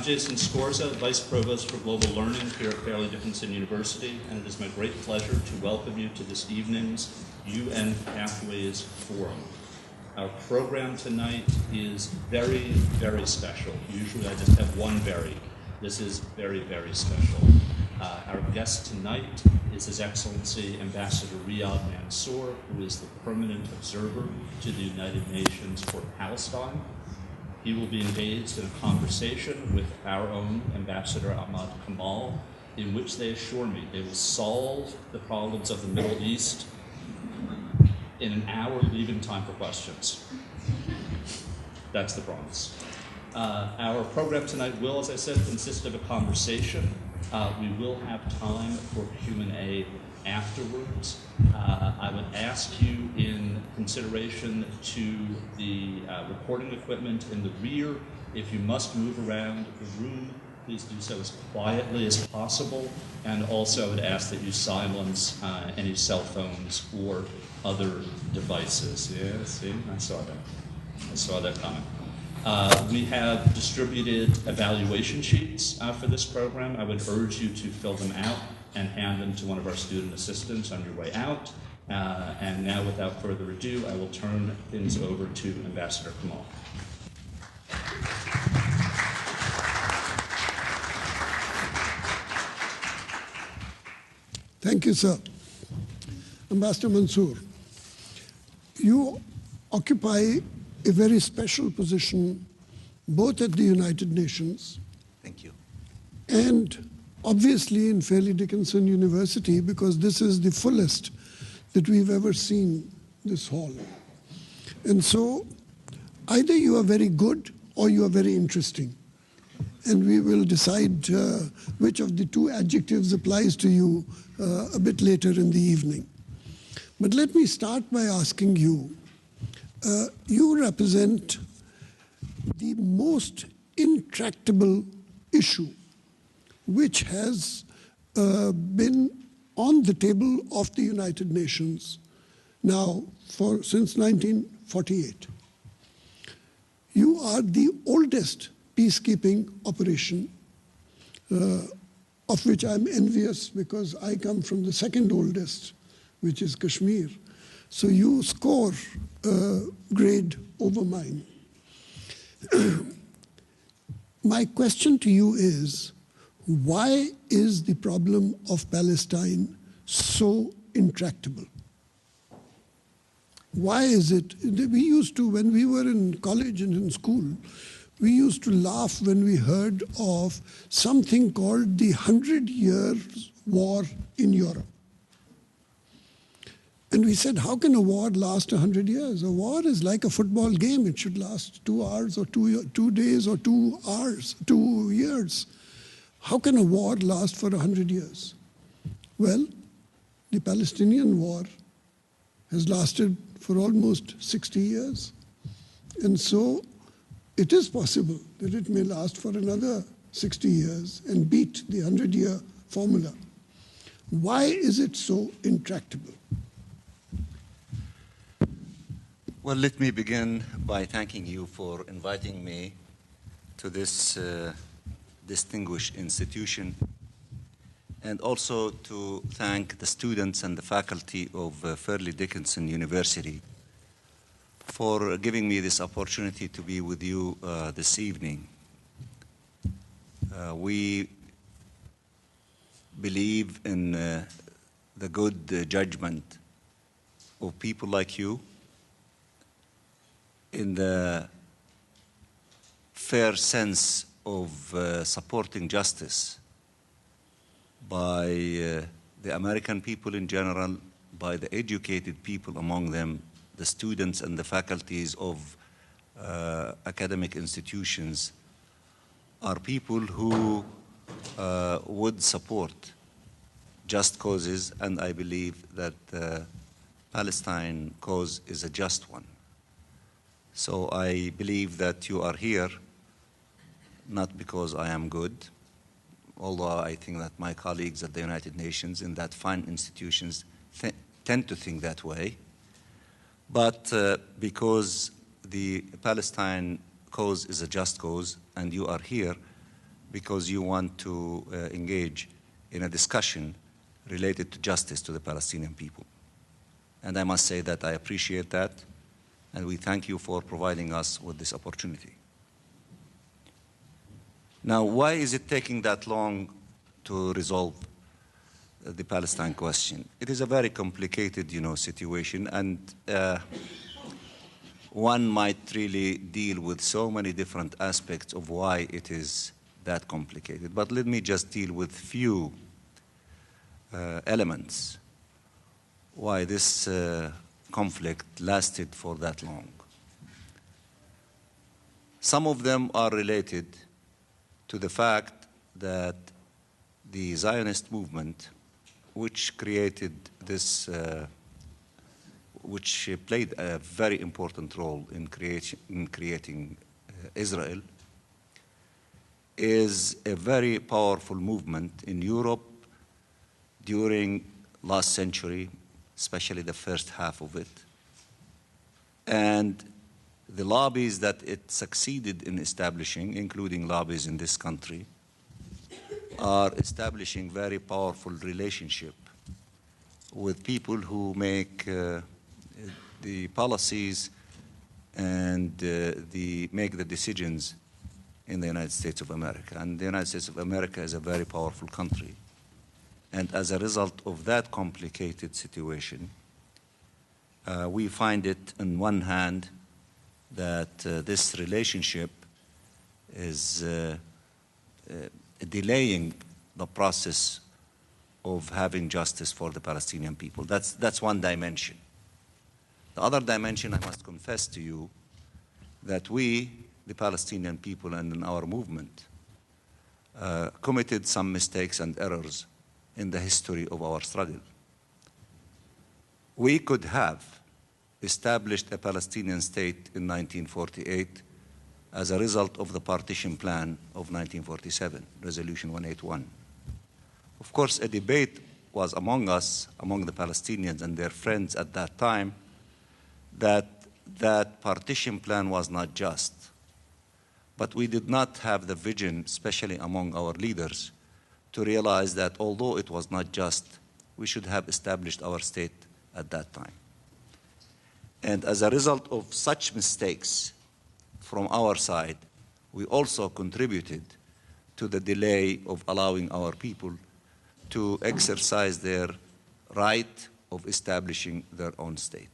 Jason Scorza, Vice Provost for Global Learning here at Fairleigh Dickinson University, and it is my great pleasure to welcome you to this evening's UN Pathways Forum. Our program tonight is very, very special. Usually I just have one very. This is very, very special. Our guest tonight is His Excellency Ambassador Riyad Mansour, who is the permanent observer to the United Nations for Palestine. He will be engaged in a conversation with our own Ambassador Ahmad Kamal, in which they assure me they will solve the problems of the Middle East in an hour leaving time for questions. That's the promise. Our program tonight will, as I said, consist of a conversation. We will have time for Q&A afterwards. I would ask you, in consideration to the recording equipment in the rear, if you must move around the room, please do so as quietly as possible. And also I would ask that you silence any cell phones or other devices. Yeah, see, I saw that coming. We have distributed evaluation sheets for this program. I would urge you to fill them out and hand them to one of our student assistants on your way out. And now, without further ado, I will turn things over to Ambassador Kamal. Thank you, sir. Ambassador Mansour, you occupy a very special position both at the United Nations. Thank you. And obviously in Fairleigh Dickinson University, because this is the fullest that we've ever seen this hall. And so either you are very good or you are very interesting. And we will decide which of the two adjectives applies to you a bit later in the evening. But let me start by asking you, you represent the most intractable issue which has been on the table of the United Nations now since 1948. You are the oldest peacekeeping operation, of which I'm envious because I come from the second oldest, which is Kashmir. So you score grade over mine. My question to you is, why is the problem of Palestine so intractable? Why is it? We used to, when we were in college and in school, we used to laugh when we heard of something called the 100-year war in Europe. And we said, how can a war last 100 years? A war is like a football game. It should last 2 hours or 2 days or 2 hours, 2 years. How can a war last for 100 years? Well, the Palestinian war has lasted for almost 60 years. And so it is possible that it may last for another 60 years and beat the 100-year formula. Why is it so intractable? Well, let me begin by thanking you for inviting me to this distinguished institution, and also to thank the students and the faculty of Fairleigh Dickinson University for giving me this opportunity to be with you this evening. We believe in the good judgment of people like you, in the fair sense of supporting justice by the American people in general, by the educated people among them, the students and the faculties of academic institutions, are people who would support just causes, and I believe that the Palestine cause is a just one. So I believe that you are here not because I am good, although I think that my colleagues at the United Nations in that fine institutions tend to think that way, but because the Palestine cause is a just cause and you are here because you want to engage in a discussion related to justice to the Palestinian people. And I must say that I appreciate that, and we thank you for providing us with this opportunity. Now, why is it taking that long to resolve the Palestine question? It is a very complicated, situation, and one might really deal with so many different aspects of why it is that complicated. But let me just deal with few elements why this conflict lasted for that long. Some of them are related to the fact that the Zionist movement, which created this, which played a very important role in creating Israel, is a very powerful movement in Europe during last century, especially the first half of it. And the lobbies that it succeeded in establishing, including lobbies in this country, are establishing very powerful relationship with people who make the policies and make the decisions in the United States of America. And the United States of America is a very powerful country. And as a result of that complicated situation, we find it, on one hand, that this relationship is delaying the process of having justice for the Palestinian people. That's one dimension. The other dimension, I must confess to you, that we, the Palestinian people and in our movement, committed some mistakes and errors in the history of our struggle. We could have established a Palestinian state in 1948 as a result of the partition plan of 1947, Resolution 181. Of course, a debate was among us, among the Palestinians and their friends at that time, that that partition plan was not just. But we did not have the vision, especially among our leaders, to realize that although it was not just, we should have established our state at that time. And as a result of such mistakes from our side, we also contributed to the delay of allowing our people to exercise their right of establishing their own state.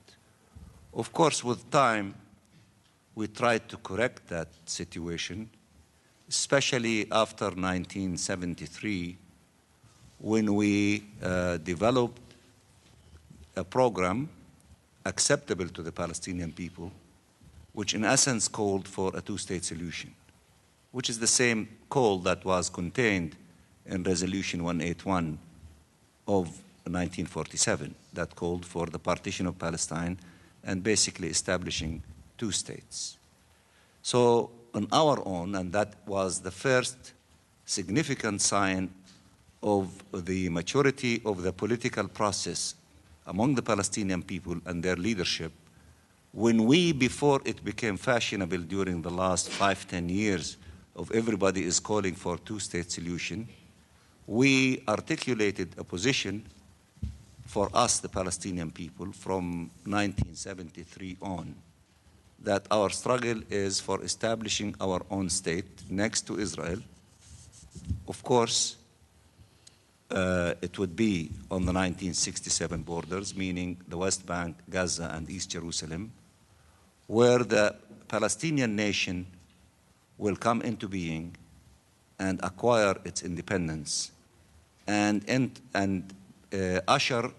Of course, with time, we tried to correct that situation, especially after 1973, when we developed a program acceptable to the Palestinian people, which in essence called for a two-state solution, which is the same call that was contained in Resolution 181 of 1947, that called for the partition of Palestine and basically establishing two states. So on our own, and that was the first significant sign of the maturity of the political process among the Palestinian people and their leadership, when we, before it became fashionable during the last 5-10 years of everybody is calling for two-state solution, we articulated a position for us, the Palestinian people, from 1973 on, that our struggle is for establishing our own state next to Israel. Of course, it would be on the 1967 borders, meaning the West Bank, Gaza, and East Jerusalem, where the Palestinian nation will come into being and acquire its independence and usher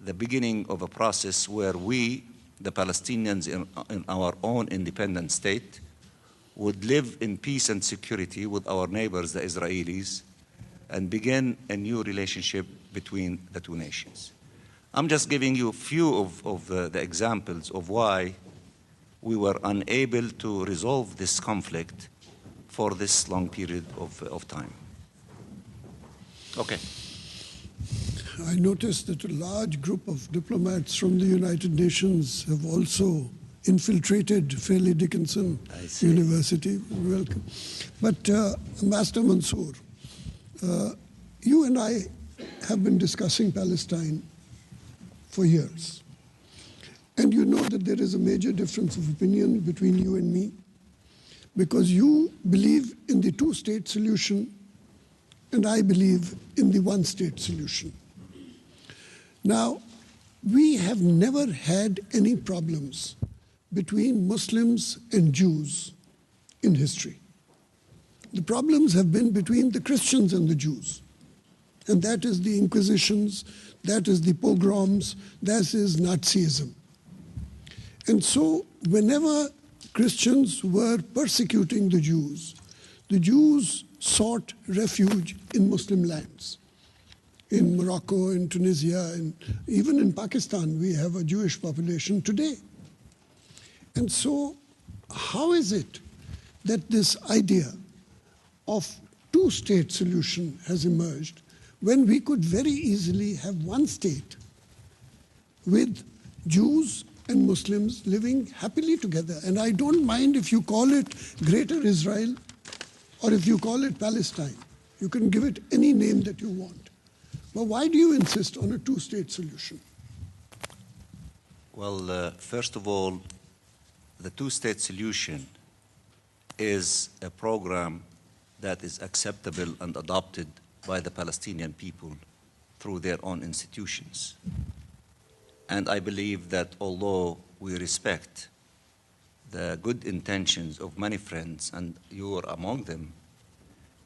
the beginning of a process where we, the Palestinians in our own independent state, would live in peace and security with our neighbors, the Israelis, and begin a new relationship between the two nations. I'm just giving you a few of the examples of why we were unable to resolve this conflict for this long period of time. Okay. I noticed that a large group of diplomats from the United Nations have also infiltrated Fairleigh Dickinson University. Welcome. But Ambassador Mansour, you and I have been discussing Palestine for years. And you know that there is a major difference of opinion between you and me, because you believe in the two-state solution and I believe in the one-state solution. Now, we have never had any problems between Muslims and Jews in history. The problems have been between the Christians and the Jews. And that is the Inquisitions, that is the pogroms, that is Nazism. And so whenever Christians were persecuting the Jews sought refuge in Muslim lands. In Morocco, in Tunisia, and even in Pakistan, we have a Jewish population today. And so how is it that this idea of two-state solution has emerged when we could very easily have one state with Jews and Muslims living happily together? And I don't mind if you call it Greater Israel or if you call it Palestine. You can give it any name that you want. But why do you insist on a two-state solution? Well, first of all, the two-state solution is a program that is acceptable and adopted by the Palestinian people through their own institutions. And I believe that although we respect the good intentions of many friends, and you are among them,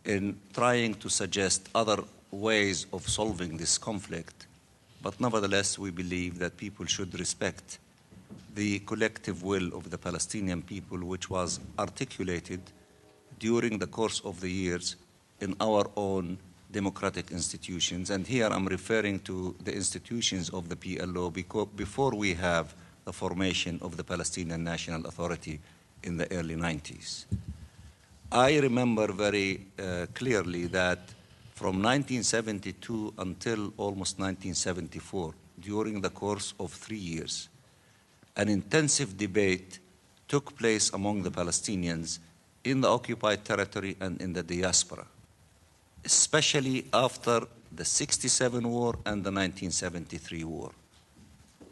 in trying to suggest other ways of solving this conflict, but nevertheless we believe that people should respect the collective will of the Palestinian people, which was articulated during the course of the years in our own democratic institutions. And here I'm referring to the institutions of the PLO before we have the formation of the Palestinian National Authority in the early 90s. I remember very clearly that from 1972 until almost 1974, during the course of 3 years, an intensive debate took place among the Palestinians in the occupied territory and in the diaspora, especially after the '67 war and the 1973 war,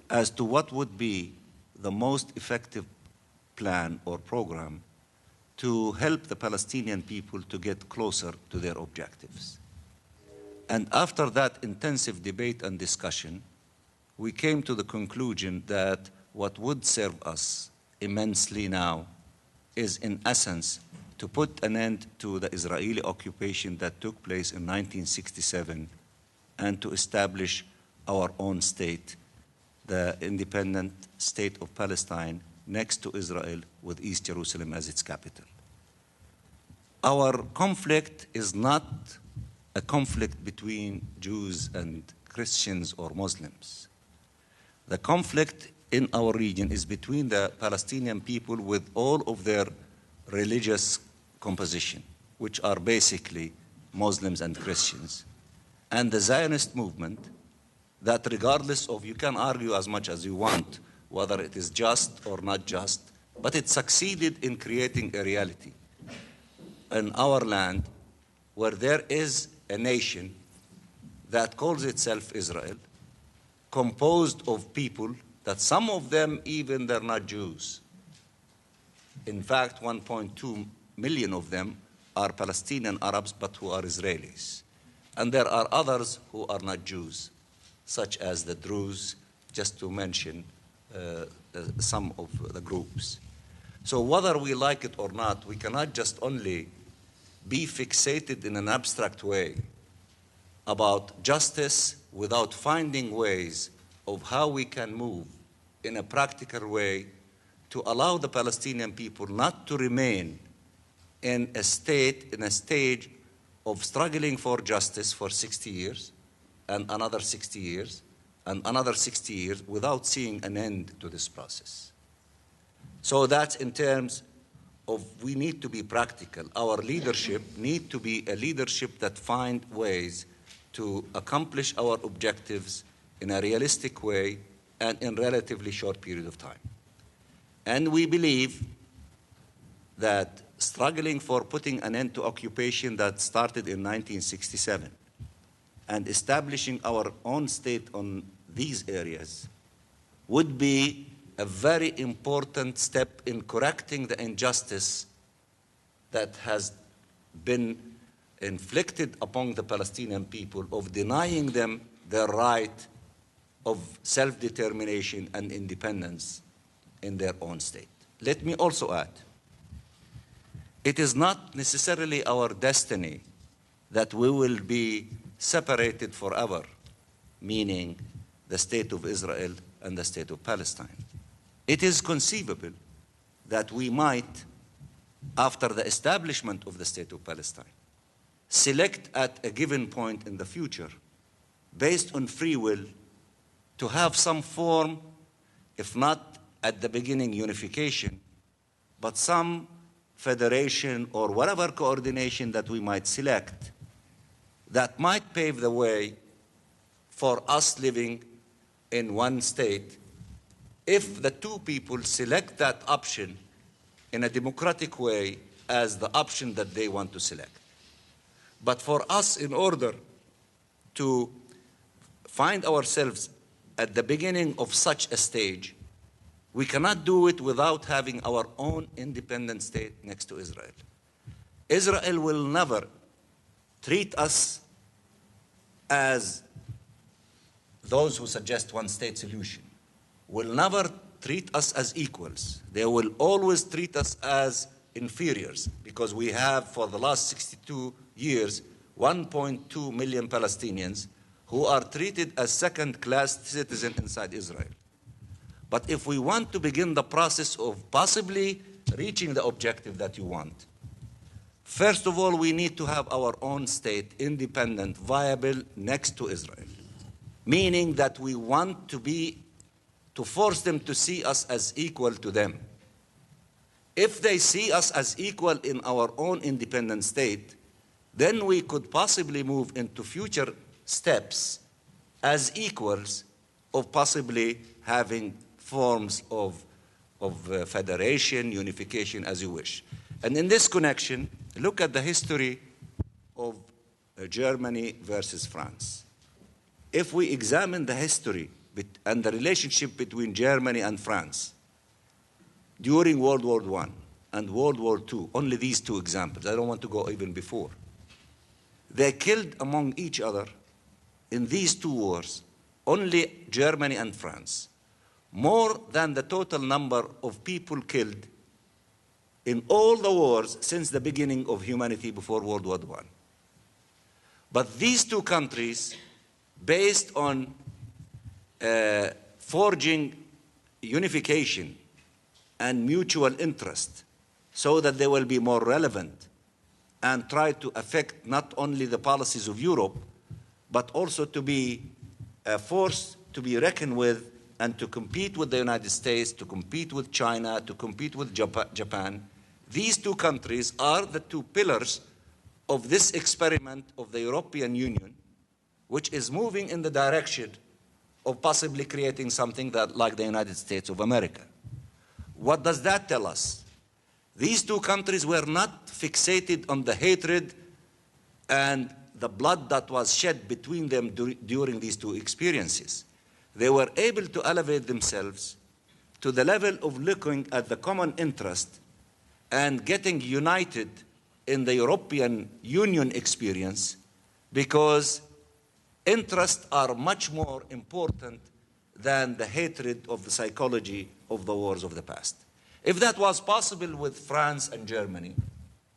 as to what would be the most effective plan or program to help the Palestinian people to get closer to their objectives. And after that intensive debate and discussion, we came to the conclusion that what would serve us immensely now is, in essence, to put an end to the Israeli occupation that took place in 1967 and to establish our own state, the independent state of Palestine, next to Israel, with East Jerusalem as its capital. Our conflict is not a conflict between Jews and Christians or Muslims. The conflict in our region is between the Palestinian people with all of their religious composition, which are basically Muslims and Christians, and the Zionist movement that, regardless of, you can argue as much as you want whether it is just or not just, but it succeeded in creating a reality in our land where there is a nation that calls itself Israel, composed of people that some of them even they're not Jews. In fact, 1.2 million of them are Palestinian Arabs but who are Israelis. And there are others who are not Jews, such as the Druze, just to mention some of the groups. So whether we like it or not, we cannot just only be fixated in an abstract way about justice without finding ways of how we can move in a practical way to allow the Palestinian people not to remain in a stage of struggling for justice for 60 years, and another 60 years, and another 60 years without seeing an end to this process. So that's in terms of, we need to be practical. Our leadership need to be a leadership that find ways to accomplish our objectives in a realistic way and in relatively short period of time. And we believe that struggling for putting an end to occupation that started in 1967 and establishing our own state on these areas would be a very important step in correcting the injustice that has been inflicted upon the Palestinian people of denying them their right of self-determination and independence in their own state. Let me also add, it is not necessarily our destiny that we will be separated forever, meaning the state of Israel and the state of Palestine. It is conceivable that we might, after the establishment of the state of Palestine, select at a given point in the future, based on free will, to have some form, if not at the beginning unification, but some federation or whatever coordination that we might select that might pave the way for us living in one state if the two people select that option in a democratic way as the option that they want to select. But for us, in order to find ourselves at the beginning of such a stage, we cannot do it without having our own independent state next to Israel. Israel will never treat us as those who suggest one-state solution, will never treat us as equals. They will always treat us as inferiors, because we have, for the last 62 years, 1.2 million Palestinians who are treated as second-class citizens inside Israel. But if we want to begin the process of possibly reaching the objective that you want, first of all, we need to have our own state, independent, viable, next to Israel. Meaning that we want to force them to see us as equal to them. If they see us as equal in our own independent state, then we could possibly move into future steps as equals of possibly having forms of federation, unification, as you wish. And in this connection, look at the history of Germany versus France. If we examine the history and the relationship between Germany and France during World War I and World War II, only these two examples, I don't want to go even before, they killed among each other in these two wars, only Germany and France, more than the total number of people killed in all the wars since the beginning of humanity before World War I. But these two countries, based on forging unification and mutual interest so that they will be more relevant and try to affect not only the policies of Europe, but also to be a force to be reckoned with and to compete with the United States, to compete with China, to compete with Japan. These two countries are the two pillars of this experiment of the European Union, which is moving in the direction of possibly creating something that like the United States of America. What does that tell us? These two countries were not fixated on the hatred and the blood that was shed between them during these two experiences. They were able to elevate themselves to the level of looking at the common interest and getting united in the European Union experience, because interests are much more important than the hatred of the psychology of the wars of the past. If that was possible with France and Germany,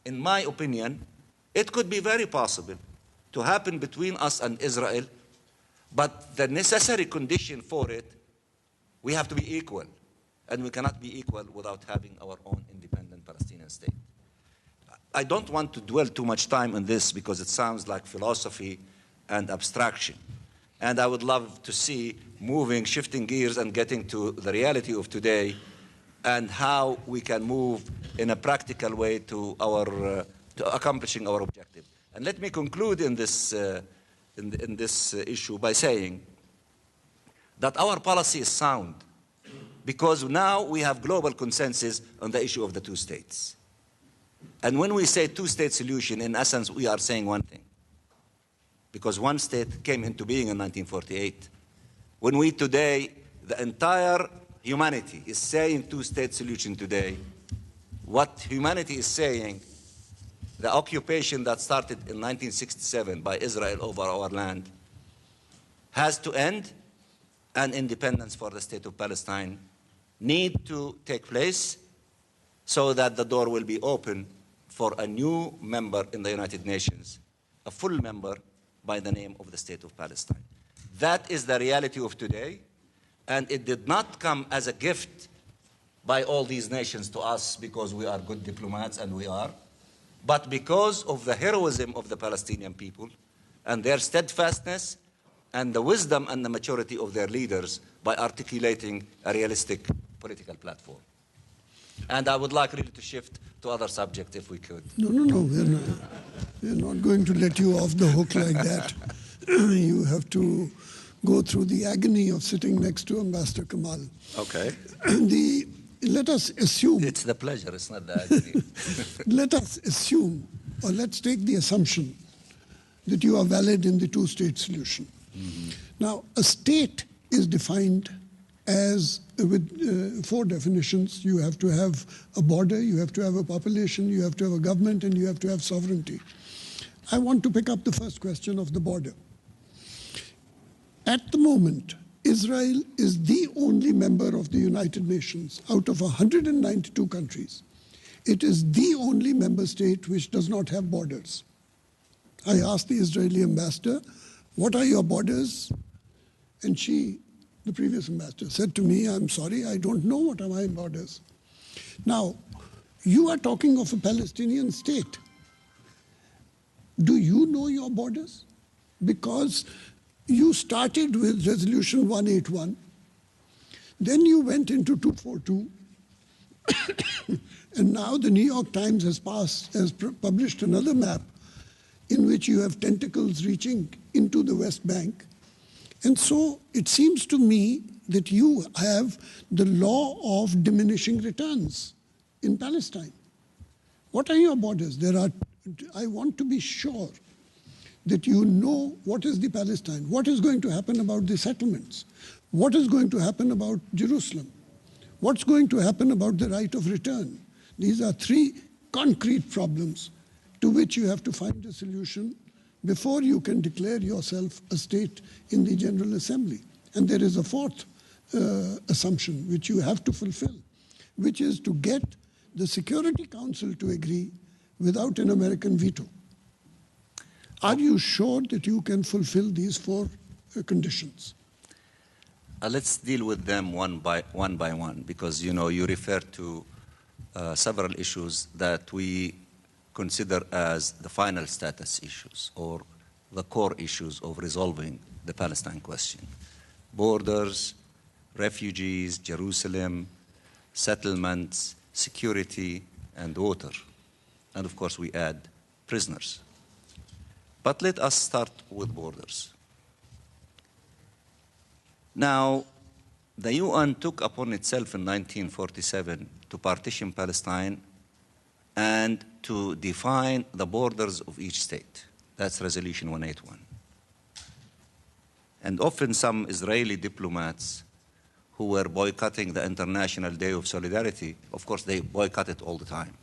in my opinion, it could be very possible to happen between us and Israel, but the necessary condition for it, we have to be equal. And we cannot be equal without having our own independent Palestinian state. I don't want to dwell too much time on this because it sounds like philosophy and abstraction. And I would love to see shifting gears and getting to the reality of today and how we can move in a practical way to accomplishing our objective. And let me conclude in this issue by saying that our policy is sound, because now we have global consensus on the issue of the two states. And when we say two-state solution, in essence, we are saying one thing. Because one state came into being in 1948. When we today, the entire humanity is saying two-state solution today, what humanity is saying, the occupation that started in 1967 by Israel over our land has to end, and independence for the state of Palestine need to take place so that the door will be open for a new member in the United Nations, a full member by the name of the state of Palestine. That is the reality of today, and it did not come as a gift by all these nations to us because we are good diplomats, and we are, but because of the heroism of the Palestinian people and their steadfastness and the wisdom and the maturity of their leaders by articulating a realistic political platform. And I would like really to shift to other subjects if we could. No, we're not going to let you off the hook like that. You have to go through the agony of sitting next to Ambassador Kamal. Okay. Let us assume... It's the pleasure, it's not the agony. Let us assume, or let's take the assumption that you are valid in the two-state solution. Mm-hmm. Now, a state is defined as, with 4 definitions. You have to have a border, you have to have a population, you have to have a government, and you have to have sovereignty. I want to pick up the first question of the border. At the moment, Israel is the only member of the United Nations out of 192 countries. It is the only member state which does not have borders. I asked the Israeli ambassador, what are your borders? And she, the previous ambassador, said to me, I'm sorry, I don't know what are my borders. Now, you are talking of a Palestinian state. Do you know your borders? Because you started with Resolution 181, then you went into 242, and now the New York Times has published another map in which you have tentacles reaching into the West Bank. And so it seems to me that you have the law of diminishing returns in Palestine. What are your borders? I want to be sure that you know what is the Palestine, what is going to happen about the settlements, what is going to happen about Jerusalem, what's going to happen about the right of return. These are 3 concrete problems to which you have to find a solution before you can declare yourself a state in the General Assembly. And there is a 4th assumption which you have to fulfill, which is to get the Security Council to agree without an American veto. Are you sure that you can fulfill these 4 conditions? Let's deal with them one by one, because you refer to several issues that we consider as the final status issues or the core issues of resolving the Palestine question. Borders, refugees, Jerusalem, settlements, security, and water. And of course we add prisoners. But let us start with borders. Now, the UN took upon itself in 1947 to partition Palestine and to define the borders of each state. That's Resolution 181. And often some Israeli diplomats who were boycotting the International Day of Solidarity, of course they boycott it all the time.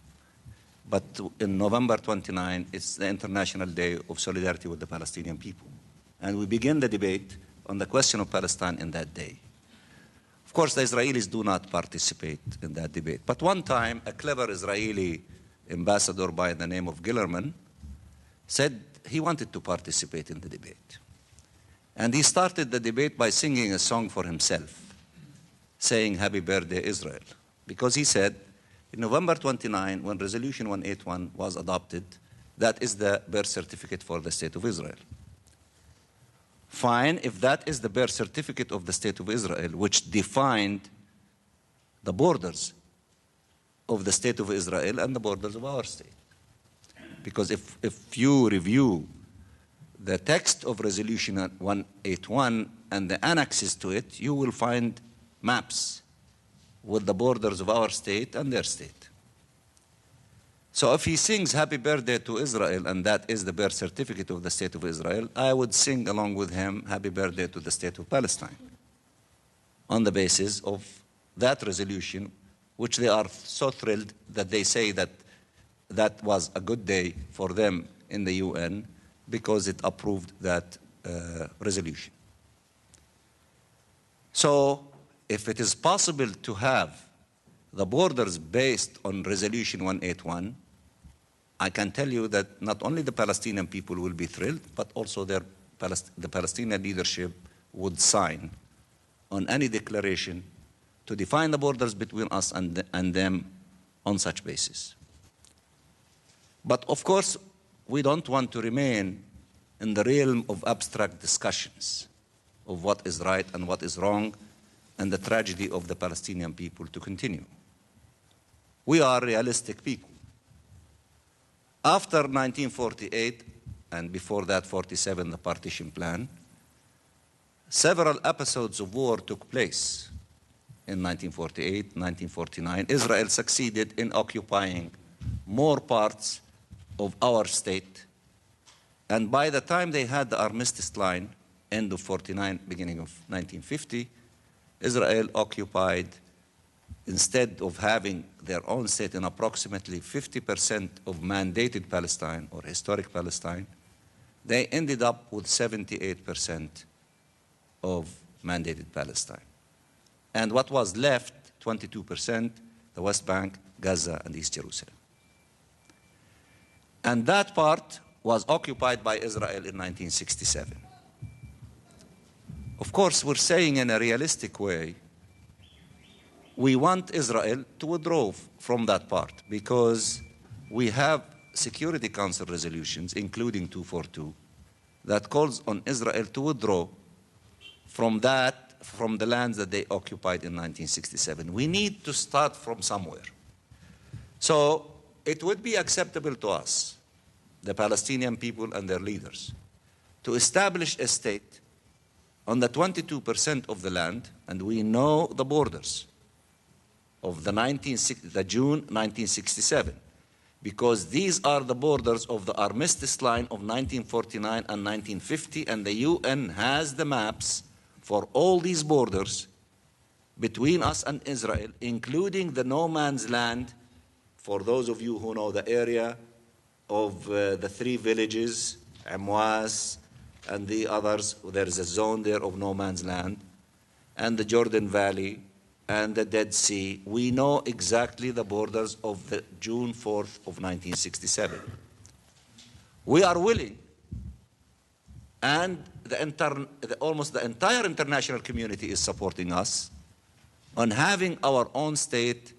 But in November 29, it's the International Day of Solidarity with the Palestinian people. And we begin the debate on the question of Palestine in that day. Of course, the Israelis do not participate in that debate. But one time, a clever Israeli ambassador by the name of Gillerman said he wanted to participate in the debate. And he started the debate by singing a song for himself, saying, "Happy Birthday, Israel." Because he said, in November 29, when Resolution 181 was adopted, that is the birth certificate for the State of Israel. Fine, if that is the birth certificate of the State of Israel, which defined the borders of the State of Israel and the borders of our state. Because if you review the text of Resolution 181 and the annexes to it, you will find maps with the borders of our state and their state. So if he sings happy birthday to Israel, and that is the birth certificate of the state of Israel, I would sing along with him happy birthday to the state of Palestine on the basis of that resolution, which they are so thrilled that they say that that was a good day for them in the UN because it approved that resolution. So if it is possible to have the borders based on Resolution 181, I can tell you that not only the Palestinian people will be thrilled, but also the Palestinian leadership would sign on any declaration to define the borders between us and them on such basis. But of course, we don't want to remain in the realm of abstract discussions of what is right and what is wrong and the tragedy of the Palestinian people to continue. We are realistic people. After 1948, and before that 47, the partition plan, several episodes of war took place. In 1948, 1949, Israel succeeded in occupying more parts of our state. And by the time they had the armistice line, end of 49, beginning of 1950, Israel occupied, instead of having their own state in approximately 50% of mandated Palestine or historic Palestine, they ended up with 78% of mandated Palestine. And what was left, 22%, the West Bank, Gaza, and East Jerusalem. And that part was occupied by Israel in 1967. Of course, we're saying in a realistic way, we want Israel to withdraw from that part because we have Security Council resolutions, including 242, that calls on Israel to withdraw from the lands that they occupied in 1967. We need to start from somewhere. So it would be acceptable to us, the Palestinian people and their leaders, to establish a state on the 22% of the land, and we know the borders of the June 1967, because these are the borders of the armistice line of 1949 and 1950, and the UN has the maps for all these borders between us and Israel, including the no man's land, for those of you who know the area of the three villages, Amwas and the others, there is a zone there of no man's land, and the Jordan Valley, and the Dead Sea. We know exactly the borders of the June 4th of 1967. We are willing, and almost the entire international community is supporting us on having our own state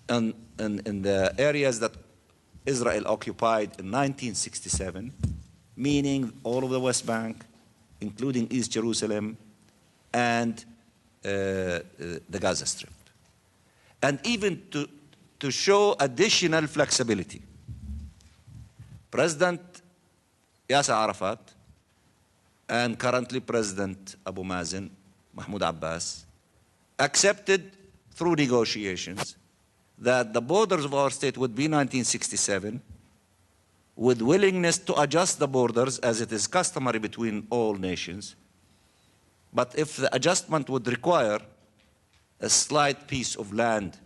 in the areas that Israel occupied in 1967, meaning all of the West Bank, including East Jerusalem, and the Gaza Strip. And even to show additional flexibility, President Yasser Arafat and currently President Abu Mazen, Mahmoud Abbas, accepted through negotiations that the borders of our state would be 1967, with willingness to adjust the borders as it is customary between all nations. But if the adjustment would require a slight piece of land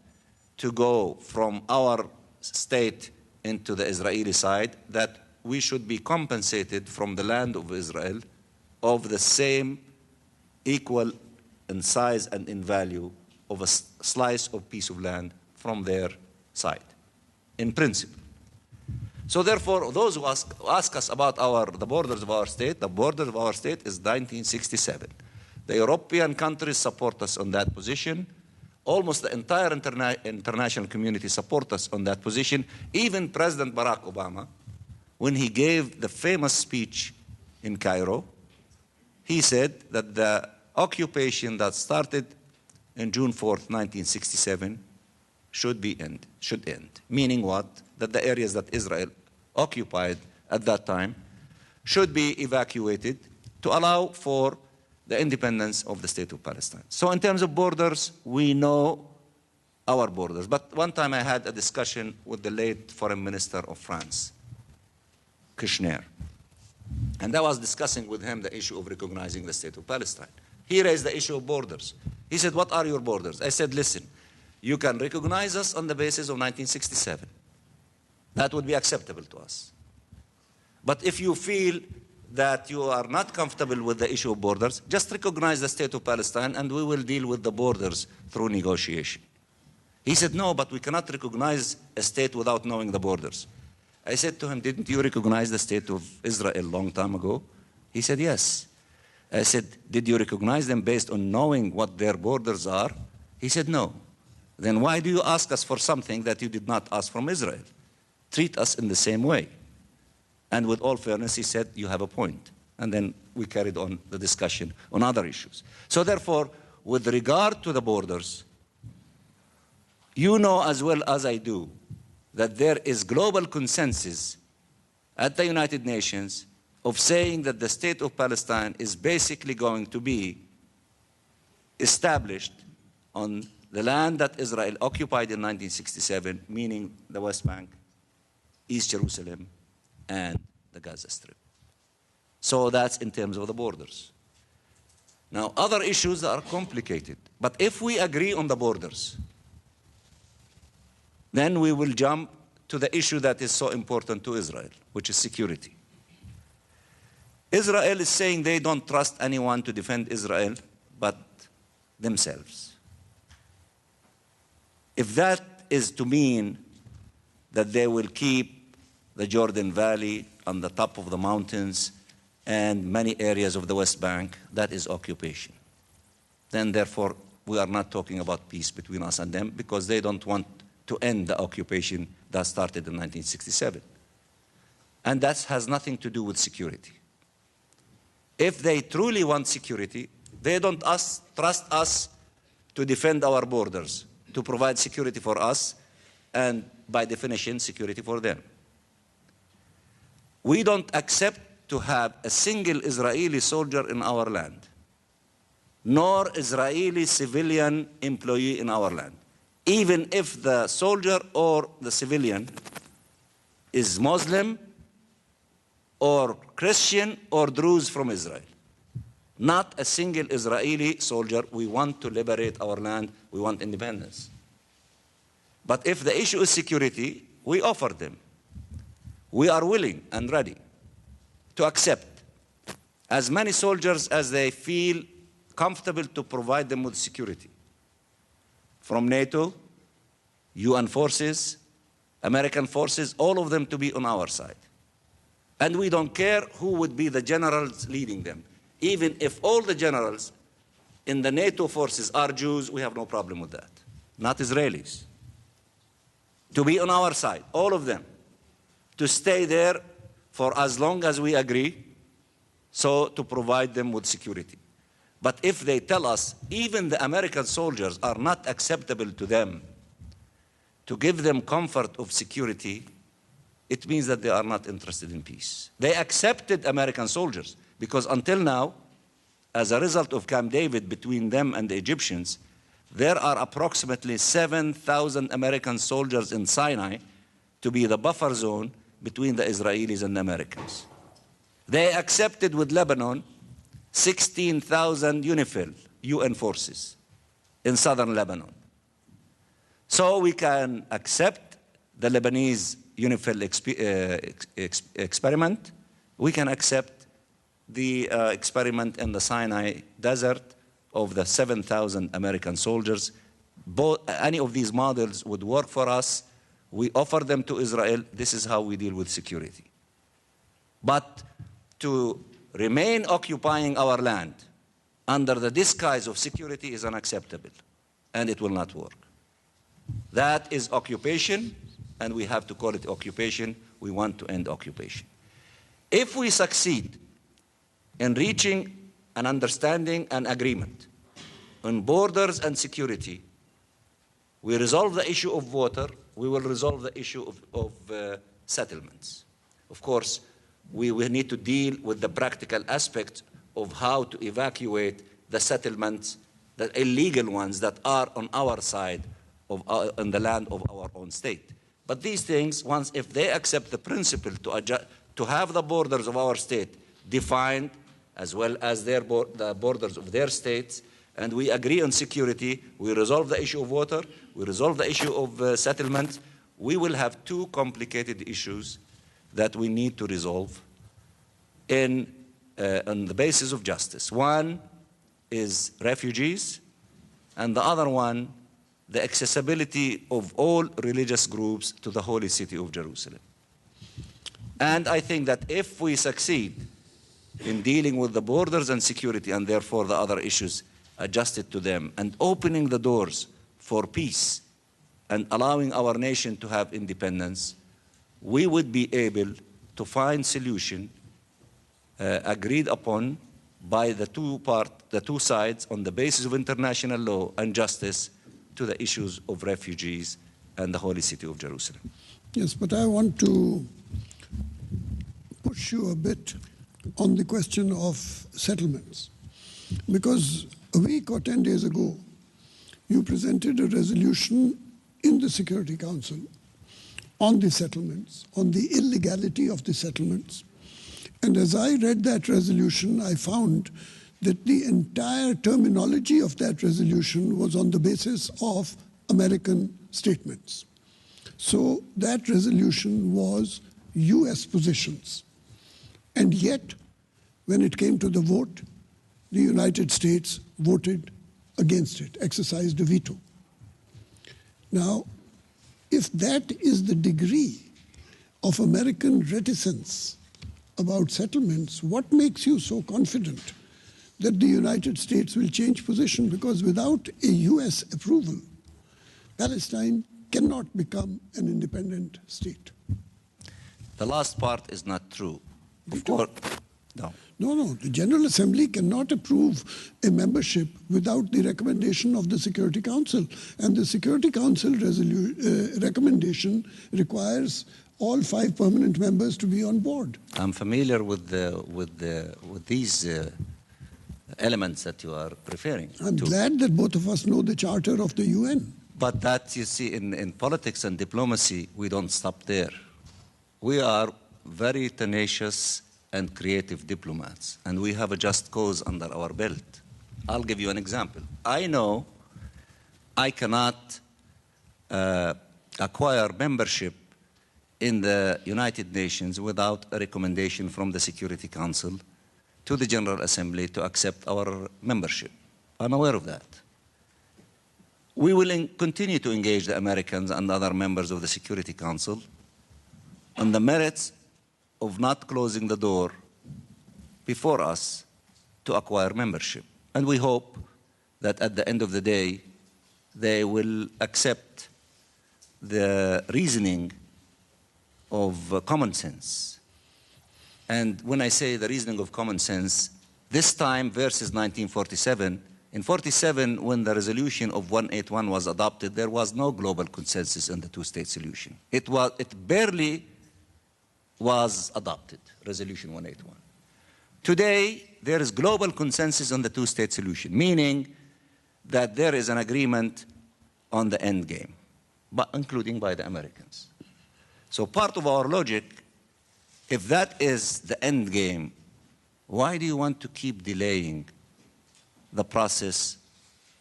to go from our state into the Israeli side, that we should be compensated from the land of Israel of the same equal in size and in value of a slice of piece of land from their side, in principle. So therefore, those who ask us about the borders of our state, the borders of our state is 1967. The European countries support us on that position. Almost the entire international community support us on that position. Even President Barack Obama, when he gave the famous speech in Cairo, he said that the occupation that started in June 4th, 1967 should end. Meaning what? That the areas that Israel occupied at that time should be evacuated to allow for the independence of the state of Palestine. So in terms of borders, we know our borders. But one time I had a discussion with the late Foreign Minister of France, Kishner. And I was discussing with him the issue of recognizing the state of Palestine. He raised the issue of borders. He said, what are your borders? I said, listen, you can recognize us on the basis of 1967. That would be acceptable to us. But if you feel that you are not comfortable with the issue of borders, just recognize the state of Palestine and we will deal with the borders through negotiation. He said, no, but we cannot recognize a state without knowing the borders. I said to him, didn't you recognize the state of Israel a long time ago? He said, yes. I said, did you recognize them based on knowing what their borders are? He said, no. Then why do you ask us for something that you did not ask from Israel? Treat us in the same way. And with all fairness, he said, you have a point. And then we carried on the discussion on other issues. So therefore, with regard to the borders, you know as well as I do that there is global consensus at the United Nations of saying that the state of Palestine is basically going to be established on the land that Israel occupied in 1967, meaning the West Bank, East Jerusalem, and the Gaza Strip. So that's in terms of the borders. Now, other issues are complicated. But if we agree on the borders, then we will jump to the issue that is so important to Israel, which is security. Israel is saying they don't trust anyone to defend Israel but themselves. If that is to mean that they will keep the Jordan Valley on the top of the mountains and many areas of the West Bank, that is occupation. Then therefore, we are not talking about peace between us and them because they don't want to end the occupation that started in 1967. And that has nothing to do with security. If they truly want security, they don't trust us to defend our borders, to provide security for us, and by definition, security for them. We don't accept to have a single Israeli soldier in our land, nor Israeli civilian employee in our land, even if the soldier or the civilian is Muslim or Christian or Druze from Israel. Not a single Israeli soldier. We want to liberate our land. We want independence. But if the issue is security, we offer them. We are willing and ready to accept as many soldiers as they feel comfortable to provide them with security. From NATO, UN forces, American forces, all of them to be on our side. And we don't care who would be the generals leading them. Even if all the generals in the NATO forces are Jews, we have no problem with that. Not Israelis. To be on our side, all of them. To stay there for as long as we agree, so to provide them with security. But if they tell us even the American soldiers are not acceptable to them, to give them comfort of security, it means that they are not interested in peace. They accepted American soldiers because until now, as a result of Camp David between them and the Egyptians, there are approximately 7,000 American soldiers in Sinai to be the buffer zone between the Israelis and the Americans. They accepted with Lebanon 16,000 UNIFIL, UN forces, in southern Lebanon. So we can accept the Lebanese UNIFIL experiment. We can accept the experiment in the Sinai desert of the 7,000 American soldiers. Any of these models would work for us. We offer them to Israel. This is how we deal with security. But to remain occupying our land under the disguise of security is unacceptable, and it will not work. That is occupation, and we have to call it occupation. We want to end occupation. If we succeed in reaching an understanding and agreement on borders and security, we resolve the issue of water, we will resolve the issue of settlements. Of course, we will need to deal with the practical aspect of how to evacuate the settlements, the illegal ones that are on our side of on the land of our own state. But these things, once if they accept the principle to have the borders of our state defined as well as the borders of their states, and we agree on security, we resolve the issue of water, we resolve the issue of settlement, we will have two complicated issues that we need to resolve on the basis of justice. One is refugees, and the other one, the accessibility of all religious groups to the holy city of Jerusalem. And I think that if we succeed in dealing with the borders and security, and therefore the other issues adjusted to them, and opening the doors for peace and allowing our nation to have independence, we would be able to find solution agreed upon by the two sides on the basis of international law and justice to the issues of refugees and the holy city of Jerusalem. Yes, but I want to push you a bit on the question of settlements. Because a week or 10 days ago, you presented a resolution in the Security Council on the settlements, on the illegality of the settlements. And as I read that resolution, I found that the entire terminology of that resolution was on the basis of American statements. So that resolution was US positions. And yet, when it came to the vote, the United States voted against it, exercised a veto. Now, if that is the degree of American reticence about settlements, what makes you so confident that the United States will change position? Because without a US approval, Palestine cannot become an independent state. The last part is not true. Of course, no. No. The General Assembly cannot approve a membership without the recommendation of the Security Council. And the Security Council recommendation requires all 5 permanent members to be on board. I'm familiar with these elements that you are referring to. I'm glad that both of us know the Charter of the UN. But that, you see, in politics and diplomacy, we don't stop there. We are very tenacious and creative diplomats, and we have a just cause under our belt. I'll give you an example. I know I cannot acquire membership in the United Nations without a recommendation from the Security Council to the General Assembly to accept our membership. I'm aware of that. We will continue to engage the Americans and other members of the Security Council on the merits of not closing the door before us to acquire membership. And we hope that at the end of the day, they will accept the reasoning of common sense. And when I say the reasoning of common sense, this time versus 1947, in 47, when the resolution of 181 was adopted, there was no global consensus on the two-state solution. It barely was adopted, Resolution 181. Today, there is global consensus on the two-state solution, meaning that there is an agreement on the end game, but including by the Americans. So part of our logic, if that is the end game, why do you want to keep delaying the process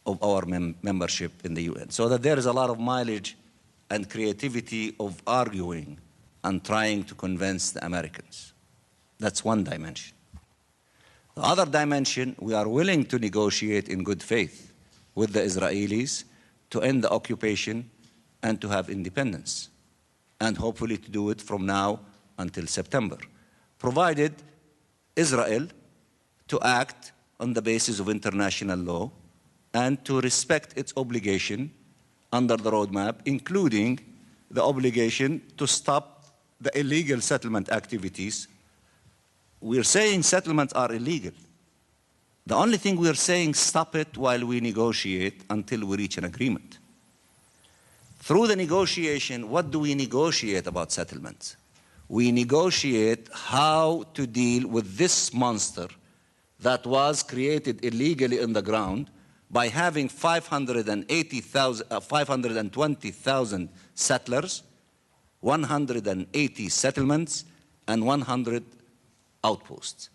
of our membership in the UN? So that there is a lot of mileage and creativity of arguing and trying to convince the Americans. That's one dimension. The other dimension, we are willing to negotiate in good faith with the Israelis to end the occupation and to have independence, and hopefully to do it from now until September, provided Israel to act on the basis of international law and to respect its obligation under the roadmap, including the obligation to stop the illegal settlement activities. We're saying settlements are illegal. The only thing we're saying, stop it while we negotiate until we reach an agreement. Through the negotiation, what do we negotiate about settlements? We negotiate how to deal with this monster that was created illegally in the ground by having 520,000 settlers, 180 settlements, and 100 outposts,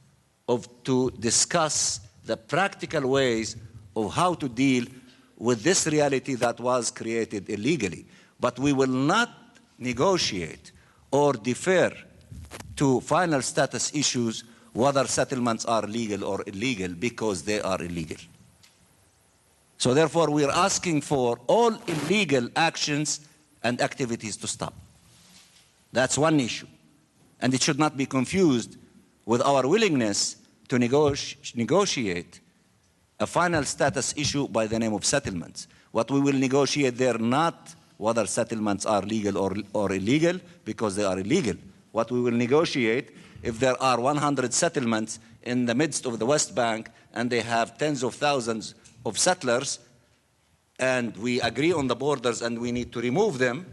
to discuss the practical ways of how to deal with this reality that was created illegally. But we will not negotiate or defer to final status issues whether settlements are legal or illegal, because they are illegal. So therefore, we are asking for all illegal actions and activities to stop. That's one issue. And it should not be confused with our willingness to negotiate a final status issue by the name of settlements. What we will negotiate there, not whether settlements are legal or illegal, because they are illegal. What we will negotiate, if there are 100 settlements in the midst of the West Bank and they have tens of thousands of settlers, and we agree on the borders and we need to remove them,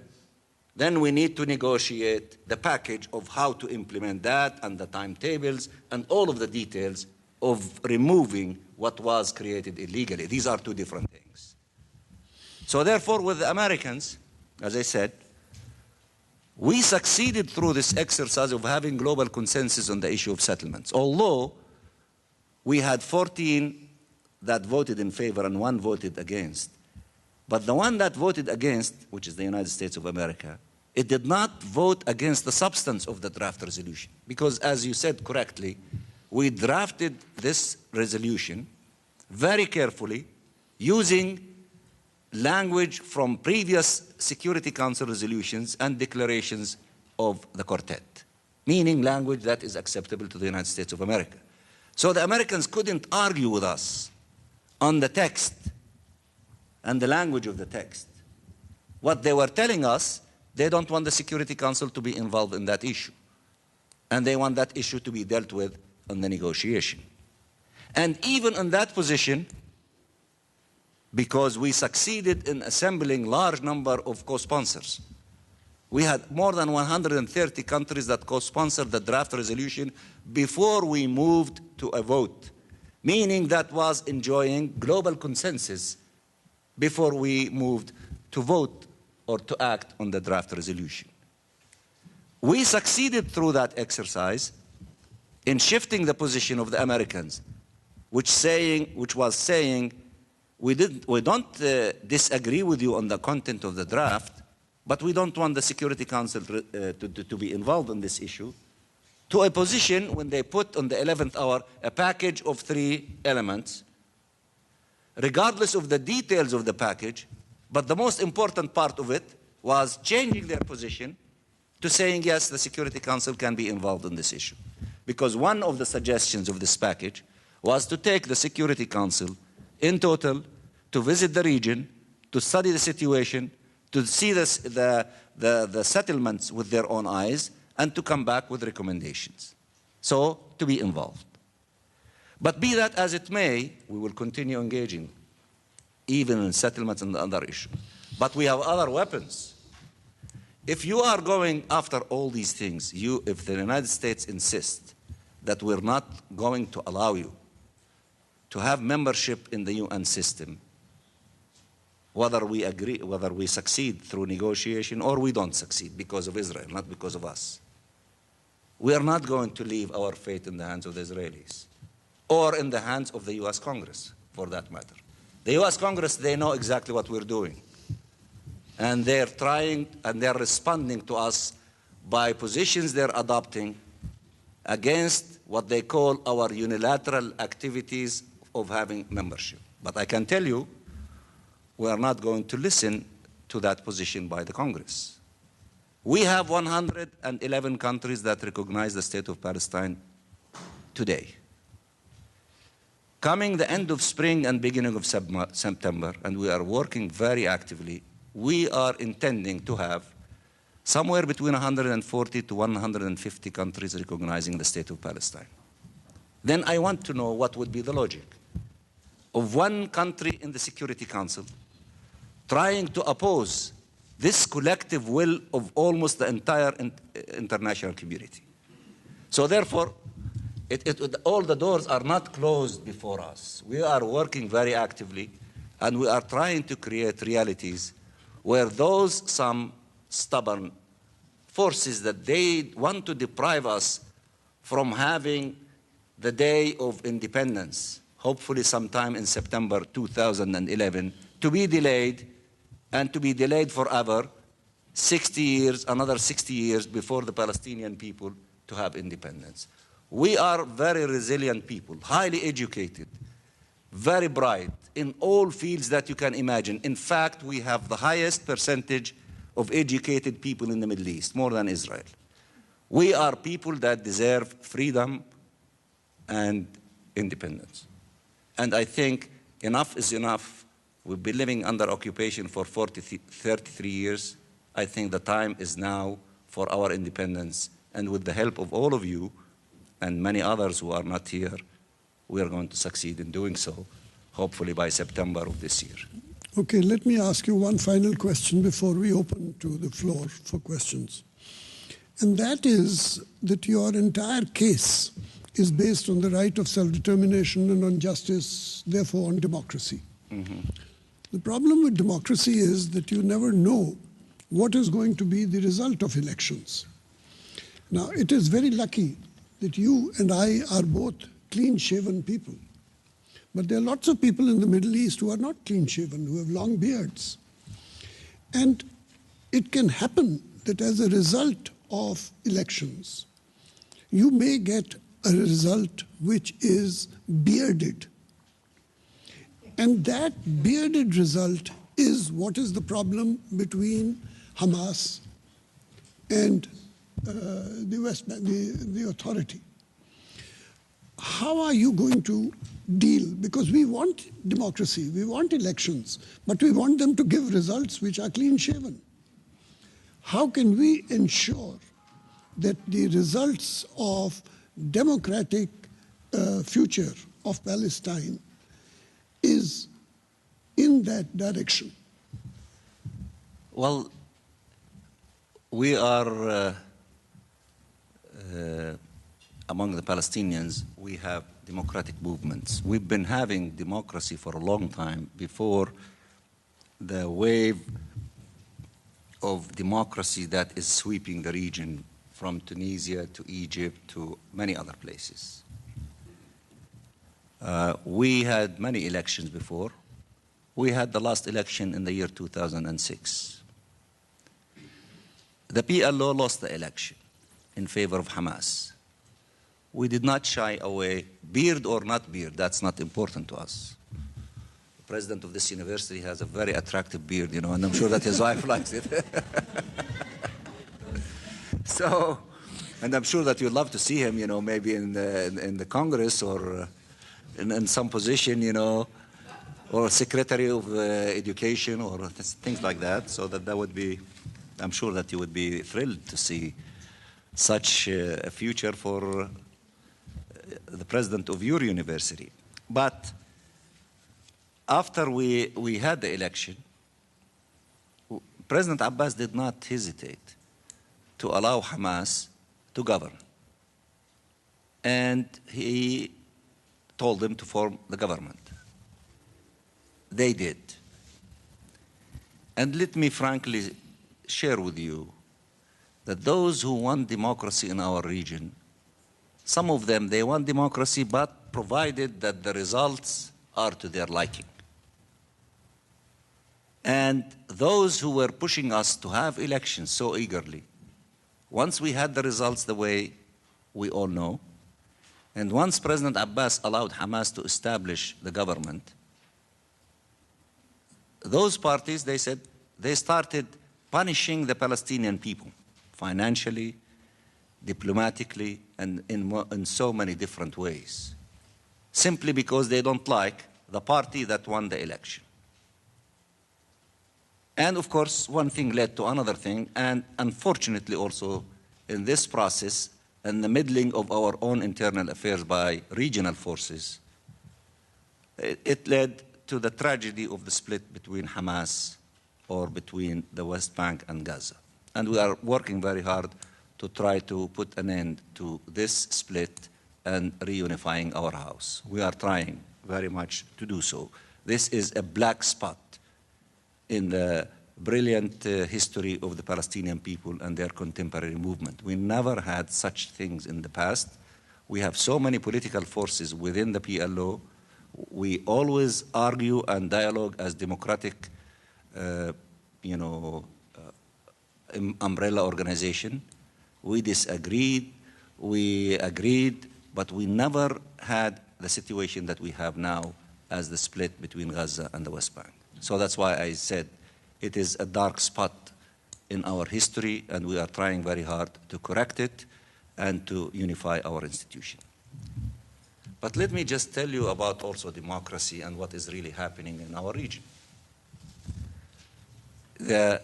then we need to negotiate the package of how to implement that and the timetables and all of the details of removing what was created illegally. These are two different things. So therefore, with the Americans, as I said, we succeeded through this exercise of having global consensus on the issue of settlements. Although we had 14 that voted in favor and 1 voted against. But the one that voted against, which is the United States of America, it did not vote against the substance of the draft resolution. Because as you said correctly, we drafted this resolution very carefully using language from previous Security Council resolutions and declarations of the quartet, meaning language that is acceptable to the United States of America. So the Americans couldn't argue with us on the text and the language of the text. What they were telling us, they don't want the Security Council to be involved in that issue. And they want that issue to be dealt with in the negotiation. And even in that position, because we succeeded in assembling large number of co-sponsors. We had more than 130 countries that co-sponsored the draft resolution before we moved to a vote, meaning that was enjoying global consensus before we moved to vote or to act on the draft resolution. We succeeded through that exercise in shifting the position of the Americans, which was saying, we don't disagree with you on the content of the draft, but we don't want the Security Council to be involved in this issue, to a position when they put on the 11th hour a package of 3 elements, regardless of the details of the package, but the most important part of it was changing their position to saying, yes, the Security Council can be involved in this issue. Because one of the suggestions of this package was to take the Security Council in total, to visit the region, to study the situation, to see the settlements with their own eyes, and to come back with recommendations. So, to be involved. But be that as it may, we will continue engaging, even in settlements and other issues. But we have other weapons. If you are going after all these things, if the United States insists that we're not going to allow you to have membership in the UN system, whether we agree, whether we succeed through negotiation or we don't succeed because of Israel, not because of us. We are not going to leave our fate in the hands of the Israelis or in the hands of the US Congress, for that matter. The US Congress, they know exactly what we're doing. And they're trying and they're responding to us by positions they're adopting against what they call our unilateral activities of having membership. But I can tell you, we are not going to listen to that position by the Congress. We have 111 countries that recognize the state of Palestine today. Coming the end of spring and beginning of September, and we are working very actively, we are intending to have somewhere between 140 to 150 countries recognizing the state of Palestine. Then I want to know what would be the logic of one country in the Security Council trying to oppose this collective will of almost the entire international community. So therefore, All the doors are not closed before us. We are working very actively, and we are trying to create realities where those some stubborn forces that they want to deprive us from having the day of independence, hopefully sometime in September 2011, to be delayed, and to be delayed forever, 60 years, another 60 years before the Palestinian people to have independence. We are very resilient people, highly educated, very bright in all fields that you can imagine. In fact, we have the highest percentage of educated people in the Middle East, more than Israel. We are people that deserve freedom and independence. And I think enough is enough. We've been living under occupation for 33 years. I think the time is now for our independence. And with the help of all of you and many others who are not here, we are going to succeed in doing so, hopefully by September of this year. Okay, let me ask you one final question before we open to the floor for questions. And that is that your entire case is based on the right of self-determination and on justice, therefore on democracy. Mm-hmm. The problem with democracy is that you never know what is going to be the result of elections. Now, it is very lucky that you and I are both clean-shaven people. But there are lots of people in the Middle East who are not clean-shaven, who have long beards. And it can happen that as a result of elections, you may get a result which is bearded. And that bearded result is what is the problem between Hamas and the West Bank, the authority. How are you going to deal? Because we want democracy, we want elections, but we want them to give results which are clean-shaven. How can we ensure that the results of democratic future of Palestine is in that direction? Well, we are among the Palestinians, we have democratic movements. We've been having democracy for a long time before the wave of democracy that is sweeping the region from Tunisia to Egypt to many other places. We had many elections before. We had the last election in the year 2006. The PLO lost the election in favor of Hamas. We did not shy away, beard or not beard, that's not important to us. The president of this university has a very attractive beard, you know, and I'm sure that his wife likes it. So, and I'm sure that you'd love to see him, you know, maybe in the Congress or in some position, you know, or Secretary of Education or things like that, so that would be, I'm sure that you would be thrilled to see such a future for the president of your university. But after we had the election, President Abbas did not hesitate to allow Hamas to govern. And he told them to form the government. They did. And let me frankly share with you that those who want democracy in our region, some of them, they want democracy, but provided that the results are to their liking. And those who were pushing us to have elections so eagerly, once we had the results the way we all know, and once President Abbas allowed Hamas to establish the government, those parties, they said, they started punishing the Palestinian people financially, diplomatically, and in so many different ways, simply because they don't like the party that won the election. And of course, one thing led to another thing, and unfortunately also in this process, and the meddling of our own internal affairs by regional forces, it led to the tragedy of the split between Hamas or between the West Bank and Gaza. And we are working very hard to try to put an end to this split and reunifying our house. We are trying very much to do so. This is a black spot in the brilliant history of the Palestinian people and their contemporary movement. We never had such things in the past. We have so many political forces within the PLO. We always argue and dialogue as democratic, umbrella organization. We disagreed, we agreed, but we never had the situation that we have now as the split between Gaza and the West Bank. So that's why I said it is a dark spot in our history, and we are trying very hard to correct it and to unify our institution. But let me just tell you about also democracy and what is really happening in our region. The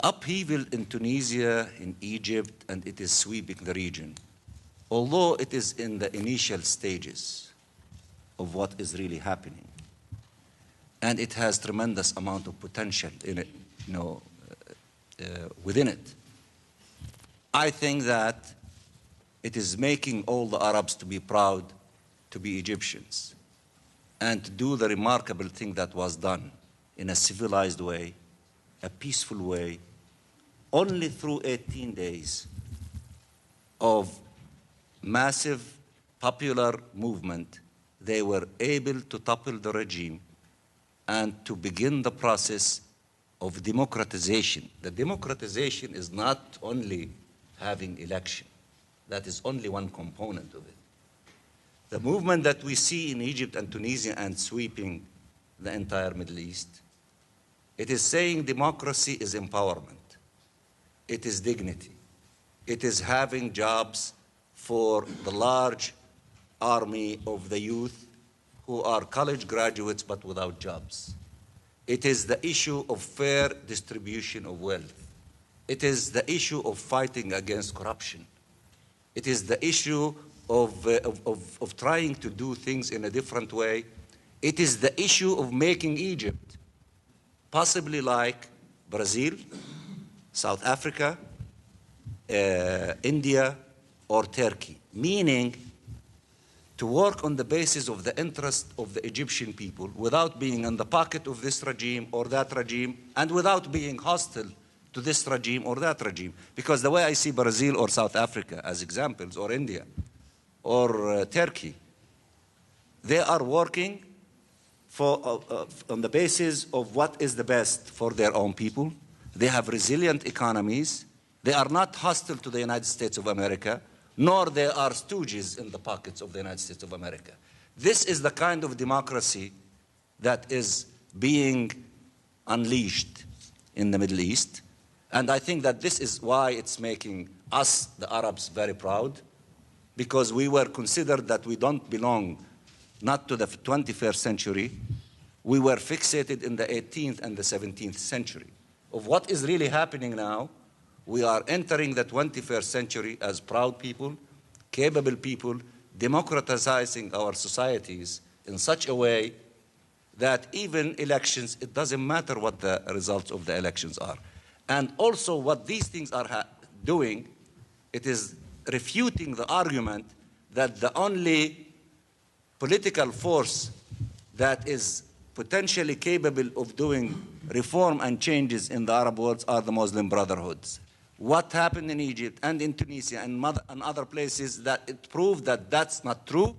upheaval in Tunisia, in Egypt, and it is sweeping the region. Although it is in the initial stages of what is really happening, and it has tremendous amount of potential in it, within it, I think that it is making all the Arabs to be proud to be Egyptians and to do the remarkable thing that was done in a civilized way, a peaceful way. Only through 18 days of massive popular movement, they were able to topple the regime and to begin the process of democratization. The democratization is not only having election. That is only one component of it. The movement that we see in Egypt and Tunisia and sweeping the entire Middle East, it is saying democracy is empowerment. It is dignity. It is having jobs for the large army of the youth who are college graduates but without jobs. It is the issue of fair distribution of wealth. It is the issue of fighting against corruption. It is the issue of trying to do things in a different way. It is the issue of making Egypt possibly like Brazil, South Africa, India, or Turkey, meaning to work on the basis of the interest of the Egyptian people without being in the pocket of this regime or that regime, and without being hostile to this regime or that regime. Because the way I see Brazil or South Africa as examples, or India, or Turkey, they are working on the basis of what is the best for their own people. They have resilient economies. They are not hostile to the United States of America, nor they are stooges in the pockets of the United States of America. This is the kind of democracy that is being unleashed in the Middle East. And I think that this is why it's making us, the Arabs, very proud, because we were considered that we don't belong not to the 21st century. We were fixated in the 18th and the 17th century. Of what is really happening now, we are entering the 21st century as proud people, capable people, democratizing our societies in such a way that even elections, it doesn't matter what the results of the elections are. And also what these things are doing, it is refuting the argument that the only political force that is potentially capable of doing reform and changes in the Arab world are the Muslim Brotherhoods. What happened in Egypt and in Tunisia and other places, that it proved that that's not true.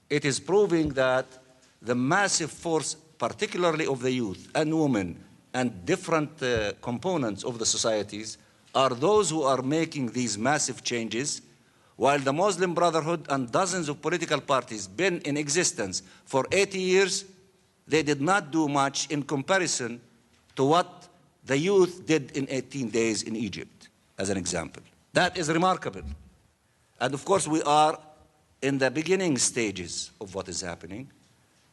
It is proving that the massive force, particularly of the youth and women and different components of the societies, are those who are making these massive changes, while the Muslim Brotherhood and dozens of political parties been in existence for 80 years, they did not do much in comparison to what the youth did in 18 days in Egypt, as an example. That is remarkable. And of course, we are in the beginning stages of what is happening.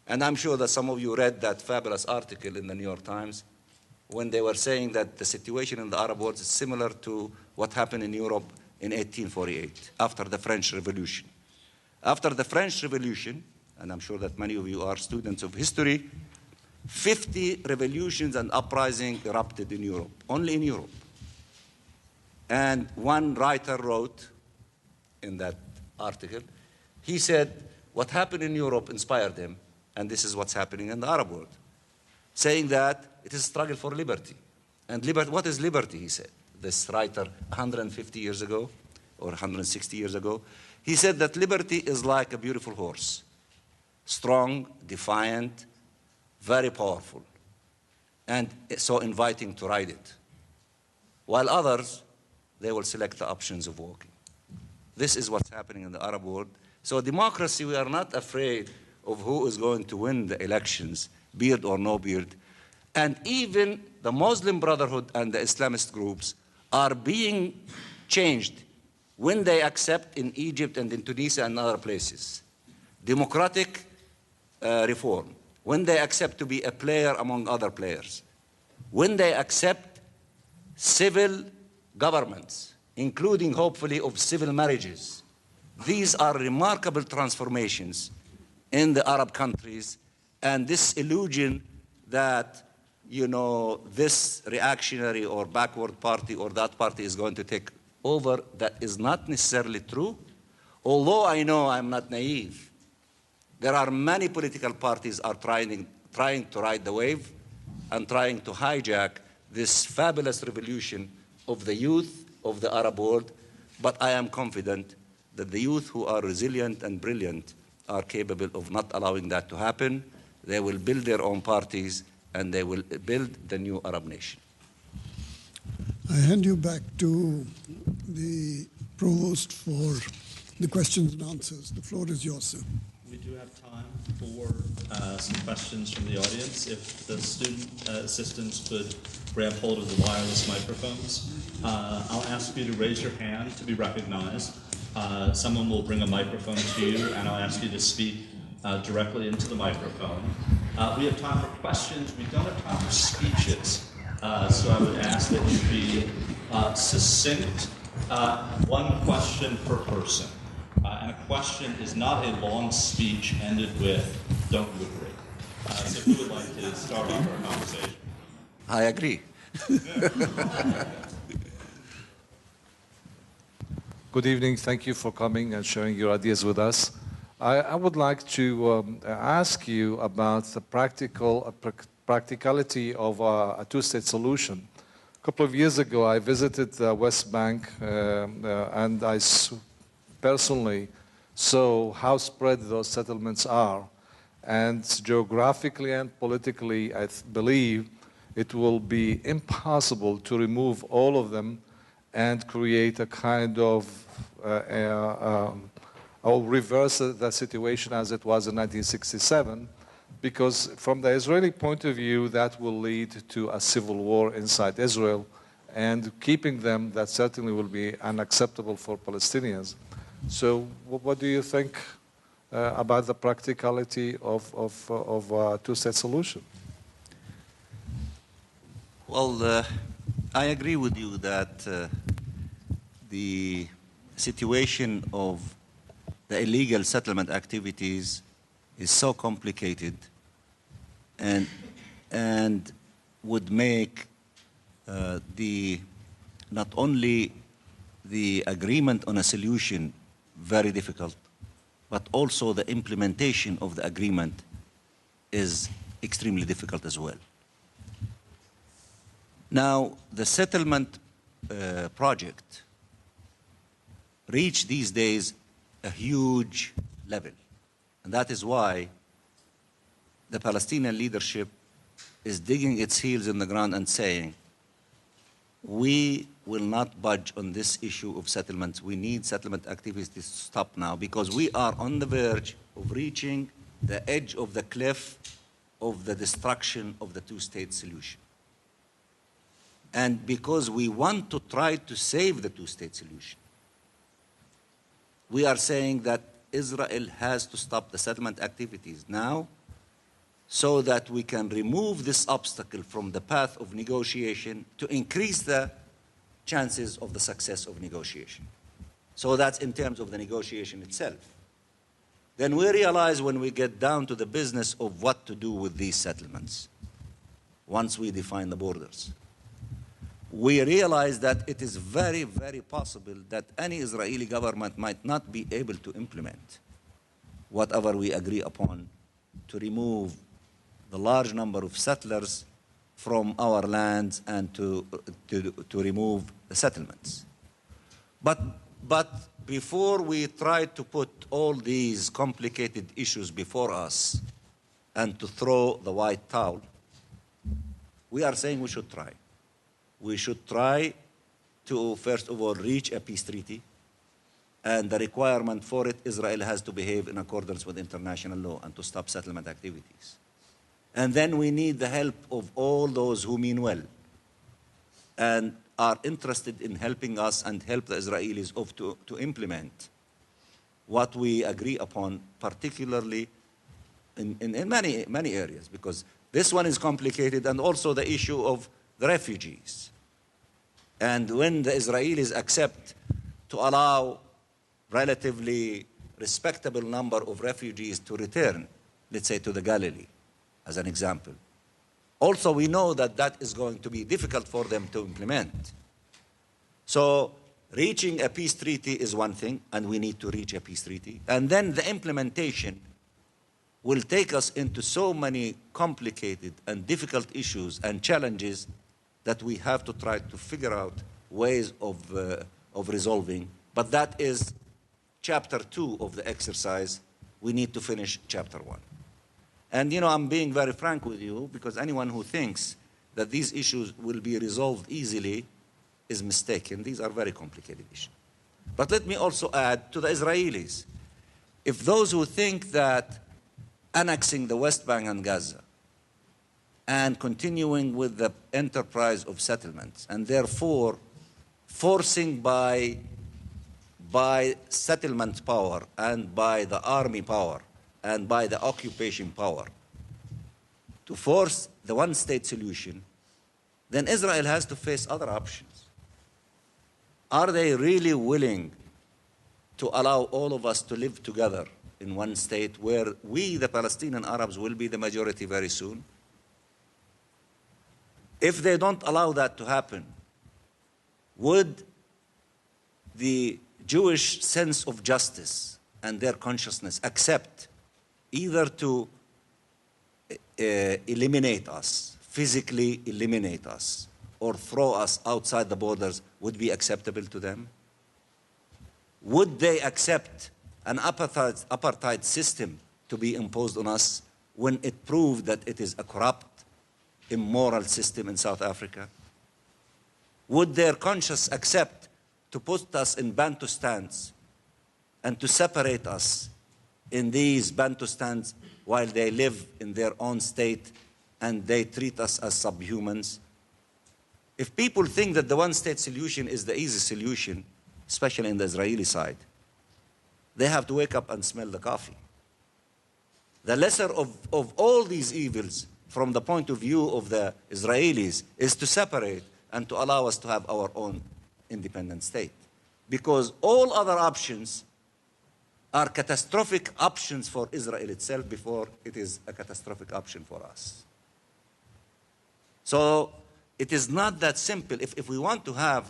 And I'm sure that some of you read that fabulous article in the New York Times when they were saying that the situation in the Arab world is similar to what happened in Europe in 1848, after the French Revolution. After the French Revolution, and I'm sure that many of you are students of history, 50 revolutions and uprisings erupted in Europe, only in Europe. And one writer wrote in that article. He said what happened in Europe inspired him, and this is what's happening in the Arab world, saying that it is a struggle for liberty. And what is liberty, he said. This writer, 150 years ago, or 160 years ago, he said that liberty is like a beautiful horse, strong, defiant, very powerful, and so inviting to ride it. While others, they will select the options of walking. This is what's happening in the Arab world. So democracy, we are not afraid of who is going to win the elections, beard or no beard. And even the Muslim Brotherhood and the Islamist groups are being changed when they accept in Egypt and in Tunisia and other places democratic reform, when they accept to be a player among other players, when they accept civil governments, including hopefully of civil marriages. These are remarkable transformations in the Arab countries, and this illusion that, you know, this reactionary or backward party or that party is going to take over, that is not necessarily true. Although I know I'm not naive, there are many political parties are trying to ride the wave and trying to hijack this fabulous revolution of the youth of the Arab world. But I am confident that the youth who are resilient and brilliant are capable of not allowing that to happen. They will build their own parties and they will build the new Arab nation. I hand you back to the provost for the questions and answers. The floor is yours, sir. We do have time for some questions from the audience. If the student assistants could grab hold of the wireless microphones. I'll ask you to raise your hand to be recognized. Someone will bring a microphone to you, and I'll ask you to speak directly into the microphone. We have time for questions. We don't have time for speeches. So I would ask that you be succinct. One question per person. And a question is not a long speech ended with, don't you agree? So who would like to start off our conversation? I agree. Good evening. Thank you for coming and sharing your ideas with us. I would like to ask you about the practicality of a two-state solution. A couple of years ago, I visited the West Bank and I personally saw how spread those settlements are. And geographically and politically, I believe it will be impossible to remove all of them and create a kind of or reverse the situation as it was in 1967, because from the Israeli point of view, that will lead to a civil war inside Israel, and keeping them, that certainly will be unacceptable for Palestinians. So what do you think about the practicality of a two-state solution? Well, I agree with you that the situation of the illegal settlement activities is so complicated and would make not only the agreement on a solution very difficult, but also the implementation of the agreement is extremely difficult as well. Now, the settlement project reached these days a huge level. And that is why the Palestinian leadership is digging its heels in the ground and saying, we will not budge on this issue of settlements. We need settlement activities to stop now because we are on the verge of reaching the edge of the cliff of the destruction of the two-state solution. And because we want to try to save the two-state solution, we are saying that Israel has to stop the settlement activities now so that we can remove this obstacle from the path of negotiation to increase the chances of the success of negotiation. So that's in terms of the negotiation itself. Then we realize when we get down to the business of what to do with these settlements, once we define the borders. we realize that it is very, very possible that any Israeli government might not be able to implement whatever we agree upon to remove the large number of settlers from our lands and to remove the settlements. But before we try to put all these complicated issues before us and to throw the white towel, we are saying we should try. We should try to, first of all, reach a peace treaty. And the requirement for it, Israel has to behave in accordance with international law and to stop settlement activities. And then we need the help of all those who mean well and are interested in helping us and help the Israelis to implement what we agree upon, particularly in many areas, because this one is complicated, and also the issue of the refugees. And when the Israelis accept to allow relatively respectable number of refugees to return, let's say to the Galilee, as an example. Also, we know that that is going to be difficult for them to implement. So reaching a peace treaty is one thing, and we need to reach a peace treaty. And then the implementation will take us into so many complicated and difficult issues and challenges that we have to try to figure out ways of resolving. But that is chapter 2 of the exercise. We need to finish chapter 1. And, you know, I'm being very frank with you, because anyone who thinks that these issues will be resolved easily is mistaken. These are very complicated issues. But let me also add to the Israelis, if those who think that annexing the West Bank and Gaza and continuing with the enterprise of settlements, and therefore forcing by settlement power and by the army power and by the occupation power to force the one-state solution, then Israel has to face other options. Are they really willing to allow all of us to live together in one state where we, the Palestinian Arabs, will be the majority very soon? If they don't allow that to happen, would the Jewish sense of justice and their consciousness accept either to eliminate us, physically eliminate us, or throw us outside the borders, would be acceptable to them? Would they accept an apartheid system to be imposed on us when it proved that it is a corrupt, immoral system in South Africa? Would their conscience accept to put us in Bantustans and to separate us in these Bantustans while they live in their own state and they treat us as subhumans? If people think that the one-state solution is the easy solution, especially in the Israeli side, they have to wake up and smell the coffee. The lesser of all these evils from the point of view of the Israelis is to separate and to allow us to have our own independent state. Because all other options are catastrophic options for Israel itself before it is a catastrophic option for us. So it is not that simple. If we want to have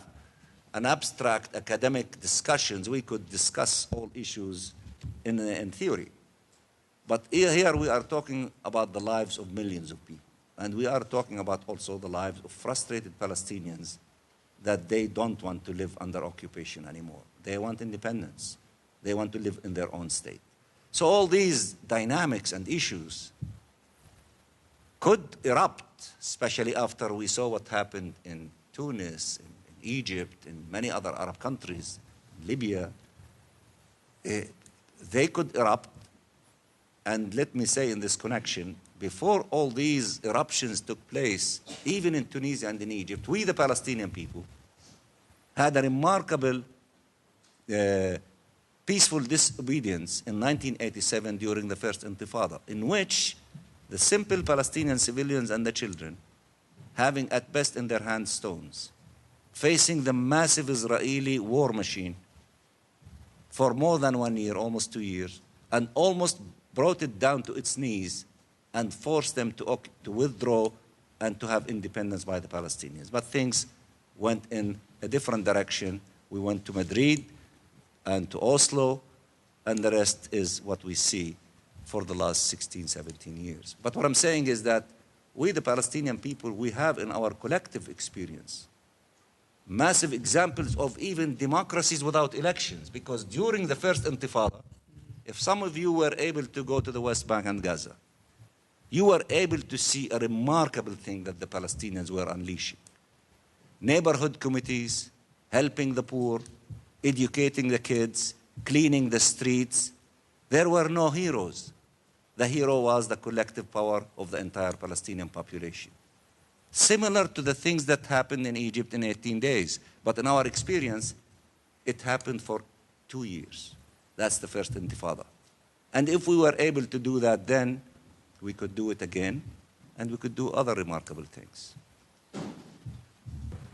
an abstract academic discussions, we could discuss all issues in theory. But here we are talking about the lives of millions of people. And we are talking about also the lives of frustrated Palestinians that they don't want to live under occupation anymore. They want independence. They want to live in their own state. So all these dynamics and issues could erupt, especially after we saw what happened in Tunis, in Egypt, in many other Arab countries, Libya. They could erupt. And let me say in this connection, before all these eruptions took place, even in Tunisia and in Egypt, we, the Palestinian people, had a remarkable peaceful disobedience in 1987 during the first Intifada, in which the simple Palestinian civilians and the children, having at best in their hands stones, facing the massive Israeli war machine for more than 1 year, almost 2 years, and almost brought it down to its knees and forced them to withdraw and to have independence by the Palestinians. But things went in a different direction. We went to Madrid and to Oslo, and the rest is what we see for the last 16, 17 years. But what I'm saying is that we, the Palestinian people, we have in our collective experience massive examples of even democracies without elections, because during the first Intifada, if some of you were able to go to the West Bank and Gaza, you were able to see a remarkable thing that the Palestinians were unleashing. Neighborhood committees, helping the poor, educating the kids, cleaning the streets. There were no heroes. The hero was the collective power of the entire Palestinian population. Similar to the things that happened in Egypt in 18 days. But in our experience, it happened for 2 years. That's the first Intifada. And if we were able to do that then, we could do it again, and we could do other remarkable things.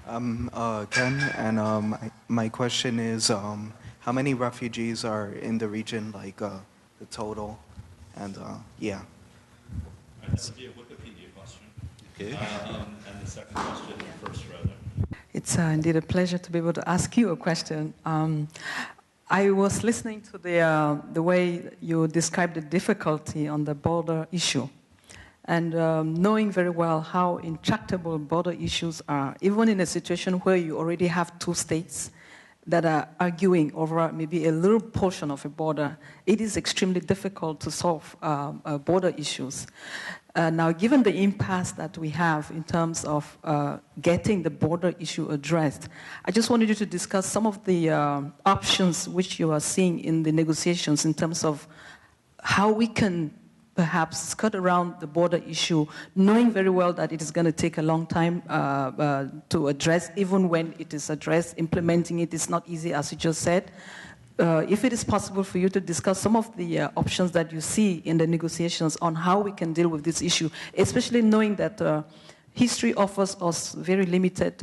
Ken, and my question is, how many refugees are in the region, like the total? And yeah. That would be a Wikipedia question. Okay. And the second question, first row there. It's indeed a pleasure to be able to ask you a question. I was listening to the way you described the difficulty on the border issue, and knowing very well how intractable border issues are, even in a situation where you already have two states that are arguing over maybe a little portion of a border, it is extremely difficult to solve border issues. Now, given the impasse that we have in terms of getting the border issue addressed, I just wanted you to discuss some of the options which you are seeing in the negotiations in terms of how we can perhaps skirt around the border issue, knowing very well that it is going to take a long time to address. Even when it is addressed, implementing it is not easy, as you just said. If it is possible for you to discuss some of the options that you see in the negotiations on how we can deal with this issue, especially knowing that history offers us very limited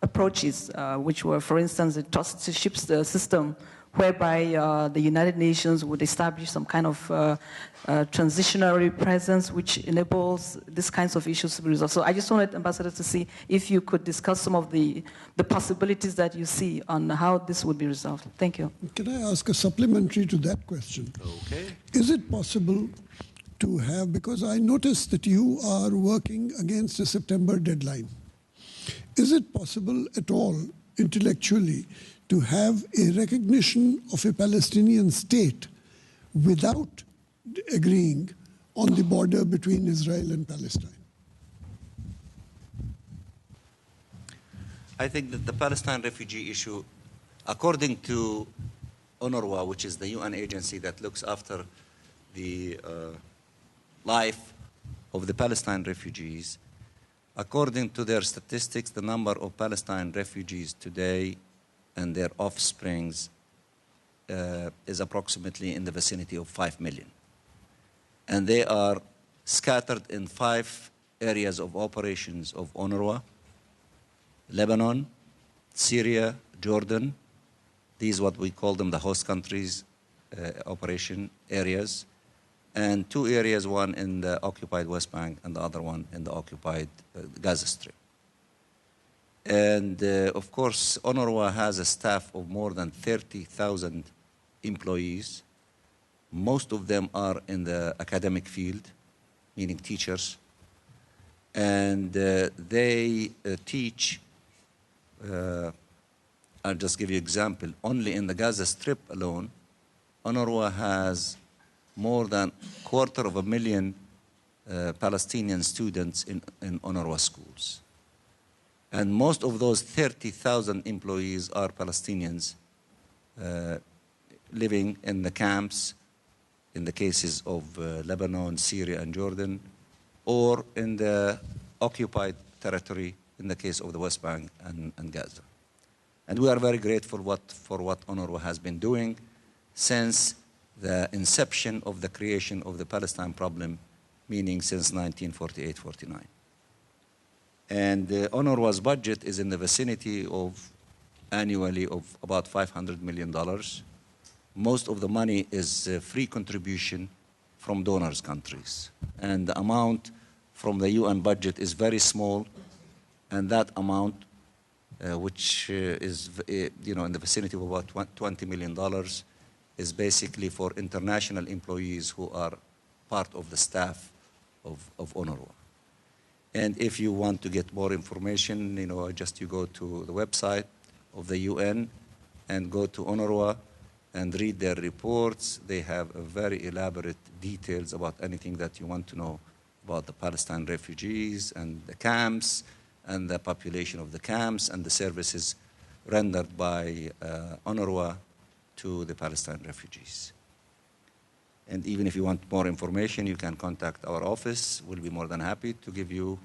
approaches, which were, for instance, the trusteeship system, whereby the United Nations would establish some kind of transitionary presence which enables these kinds of issues to be resolved. So I just wanted, Ambassador, to see if you could discuss some of the possibilities that you see on how this would be resolved. Thank you. Can I ask a supplementary to that question? Okay. Is it possible to have, because I noticed that you are working against a September deadline, is it possible at all intellectually to have a recognition of a Palestinian state without agreeing on the border between Israel and Palestine? I think that the Palestine refugee issue, according to UNRWA, which is the UN agency that looks after the life of the Palestine refugees, according to their statistics, the number of Palestine refugees today and their offsprings is approximately in the vicinity of 5 million. And they are scattered in 5 areas of operations of UNRWA: Lebanon, Syria, Jordan. These what we call them the host countries operation areas. And 2 areas, one in the occupied West Bank and the other one in the occupied Gaza Strip. And of course, UNRWA has a staff of more than 30,000 employees. Most of them are in the academic field, meaning teachers. And they teach, I'll just give you an example. Only in the Gaza Strip alone, UNRWA has more than 250,000 Palestinian students in UNRWA schools. And most of those 30,000 employees are Palestinians living in the camps, in the cases of Lebanon, Syria, and Jordan, or in the occupied territory in the case of the West Bank and Gaza. And we are very grateful for what UNRWA has been doing since the inception of the creation of the Palestine problem, meaning since 1948-49. And UNRWA's budget is in the vicinity of annually of about $500 million. Most of the money is free contribution from donors countries. And the amount from the UN budget is very small, and that amount which is in the vicinity of about $20 million, is basically for international employees who are part of the staff of UNRWA. And if you want to get more information, you go to the website of the UN and go to UNRWA and read their reports. They have a very elaborate details about anything that you want to know about the Palestinian refugees and the camps and the population of the camps and the services rendered by UNRWA to the Palestinian refugees. And even if you want more information, you can contact our office. We'll be more than happy to give you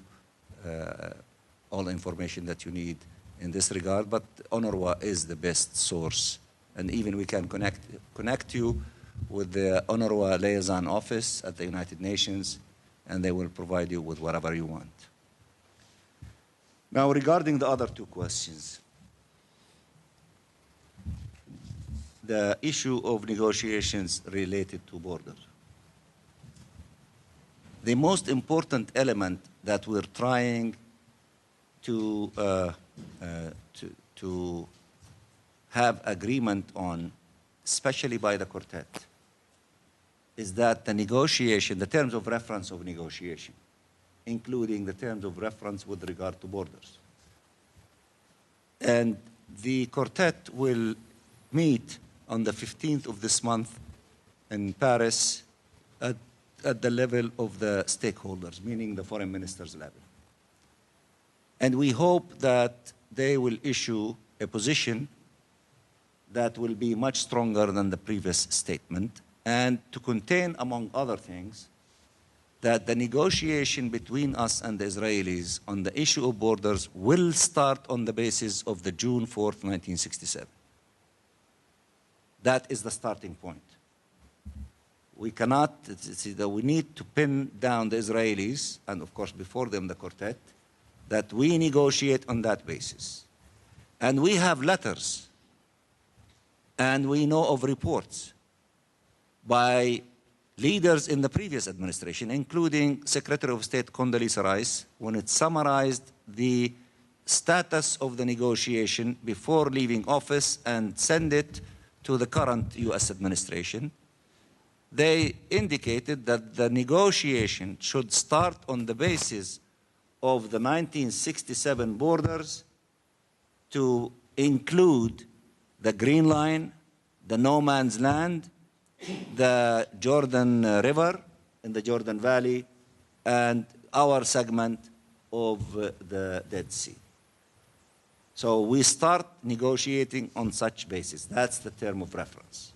all the information that you need in this regard. But UNRWA is the best source. And even we can connect you with the UNRWA liaison office at the United Nations, and they will provide you with whatever you want. Now, regarding the other two questions, the issue of negotiations related to border. The most important element that we're trying to have agreement on, especially by the quartet, is that the negotiation, the terms of reference of negotiation, including the terms of reference with regard to borders. And the quartet will meet on the 15th of this month in Paris at the level of the stakeholders, meaning the foreign ministers level. And we hope that they will issue a position that will be much stronger than the previous statement, and to contain, among other things, that the negotiation between us and the Israelis on the issue of borders will start on the basis of the June 4th, 1967. That is the starting point. We cannot, we need to pin down the Israelis, and of course before them the quartet, that we negotiate on that basis. And we have letters, and we know of reports by leaders in the previous administration, including Secretary of State Condoleezza Rice, when it summarized the status of the negotiation before leaving office and sent it to the current US administration. They indicated that the negotiation should start on the basis of the 1967 borders to include the Green Line, the no man's land, the Jordan River in the Jordan Valley, and our segment of the Dead Sea. So we start negotiating on such basis. That's the term of reference.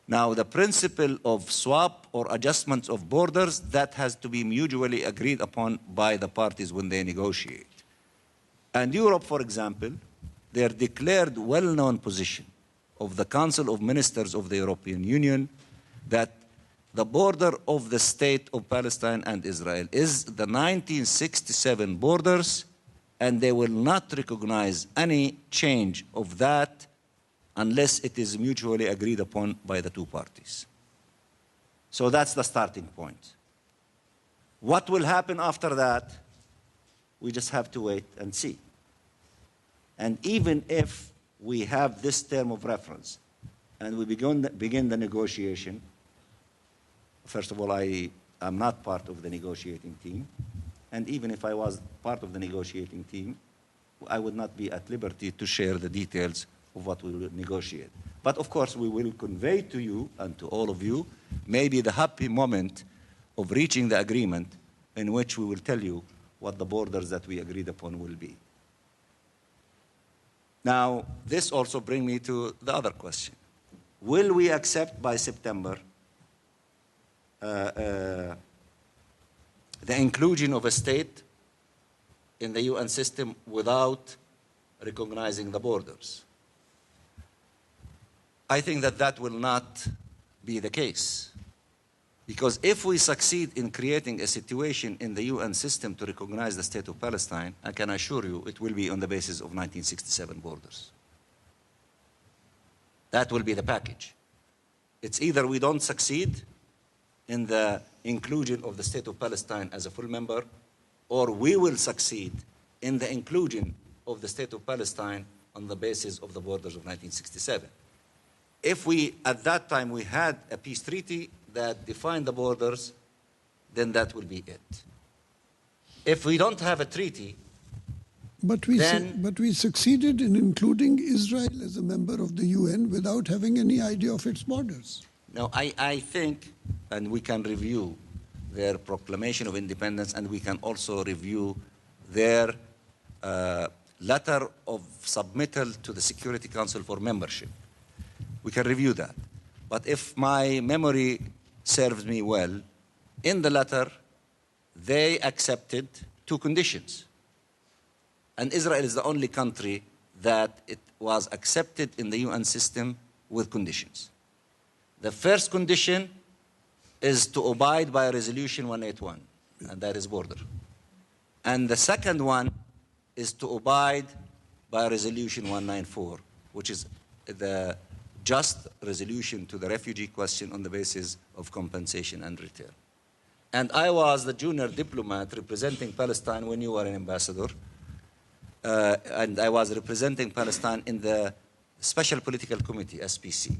Now, the principle of swap or adjustments of borders, that has to be mutually agreed upon by the parties when they negotiate. And Europe, for example, their declared well-known position of the Council of Ministers of the European Union that the border of the state of Palestine and Israel is the 1967 borders, and they will not recognize any change of that unless it is mutually agreed upon by the two parties. So that's the starting point. What will happen after that, we just have to wait and see. And even if we have this term of reference and we begin the negotiation, first of all, I am not part of the negotiating team. And even if I was part of the negotiating team, I would not be at liberty to share the details of what we will negotiate. But of course, we will convey to you and to all of you maybe the happy moment of reaching the agreement in which we will tell you what the borders that we agreed upon will be. Now, this also brings me to the other question. Will we accept by September the inclusion of a state in the UN system without recognizing the borders? I think that that will not be the case. Because if we succeed in creating a situation in the UN system to recognize the state of Palestine, I can assure you it will be on the basis of 1967 borders. That will be the package. It's either we don't succeed in the inclusion of the state of Palestine as a full member, or we will succeed in the inclusion of the state of Palestine on the basis of the borders of 1967. If we, at that time, we had a peace treaty that defined the borders, then that will be it. If we don't have a treaty, but we succeeded in including Israel as a member of the UN without having any idea of its borders. no, I think, and we can review their proclamation of independence, and we can also review their letter of submittal to the Security Council for membership. We can review that. But if my memory serves me well, in the letter, they accepted 2 conditions. And Israel is the only country that it was accepted in the UN system with conditions. The first condition is to abide by Resolution 181, and that is border. And the second one is to abide by Resolution 194, which is the just resolution to the refugee question on the basis of compensation and return. And I was the junior diplomat representing Palestine when you were an ambassador, and I was representing Palestine in the Special Political Committee, SPC,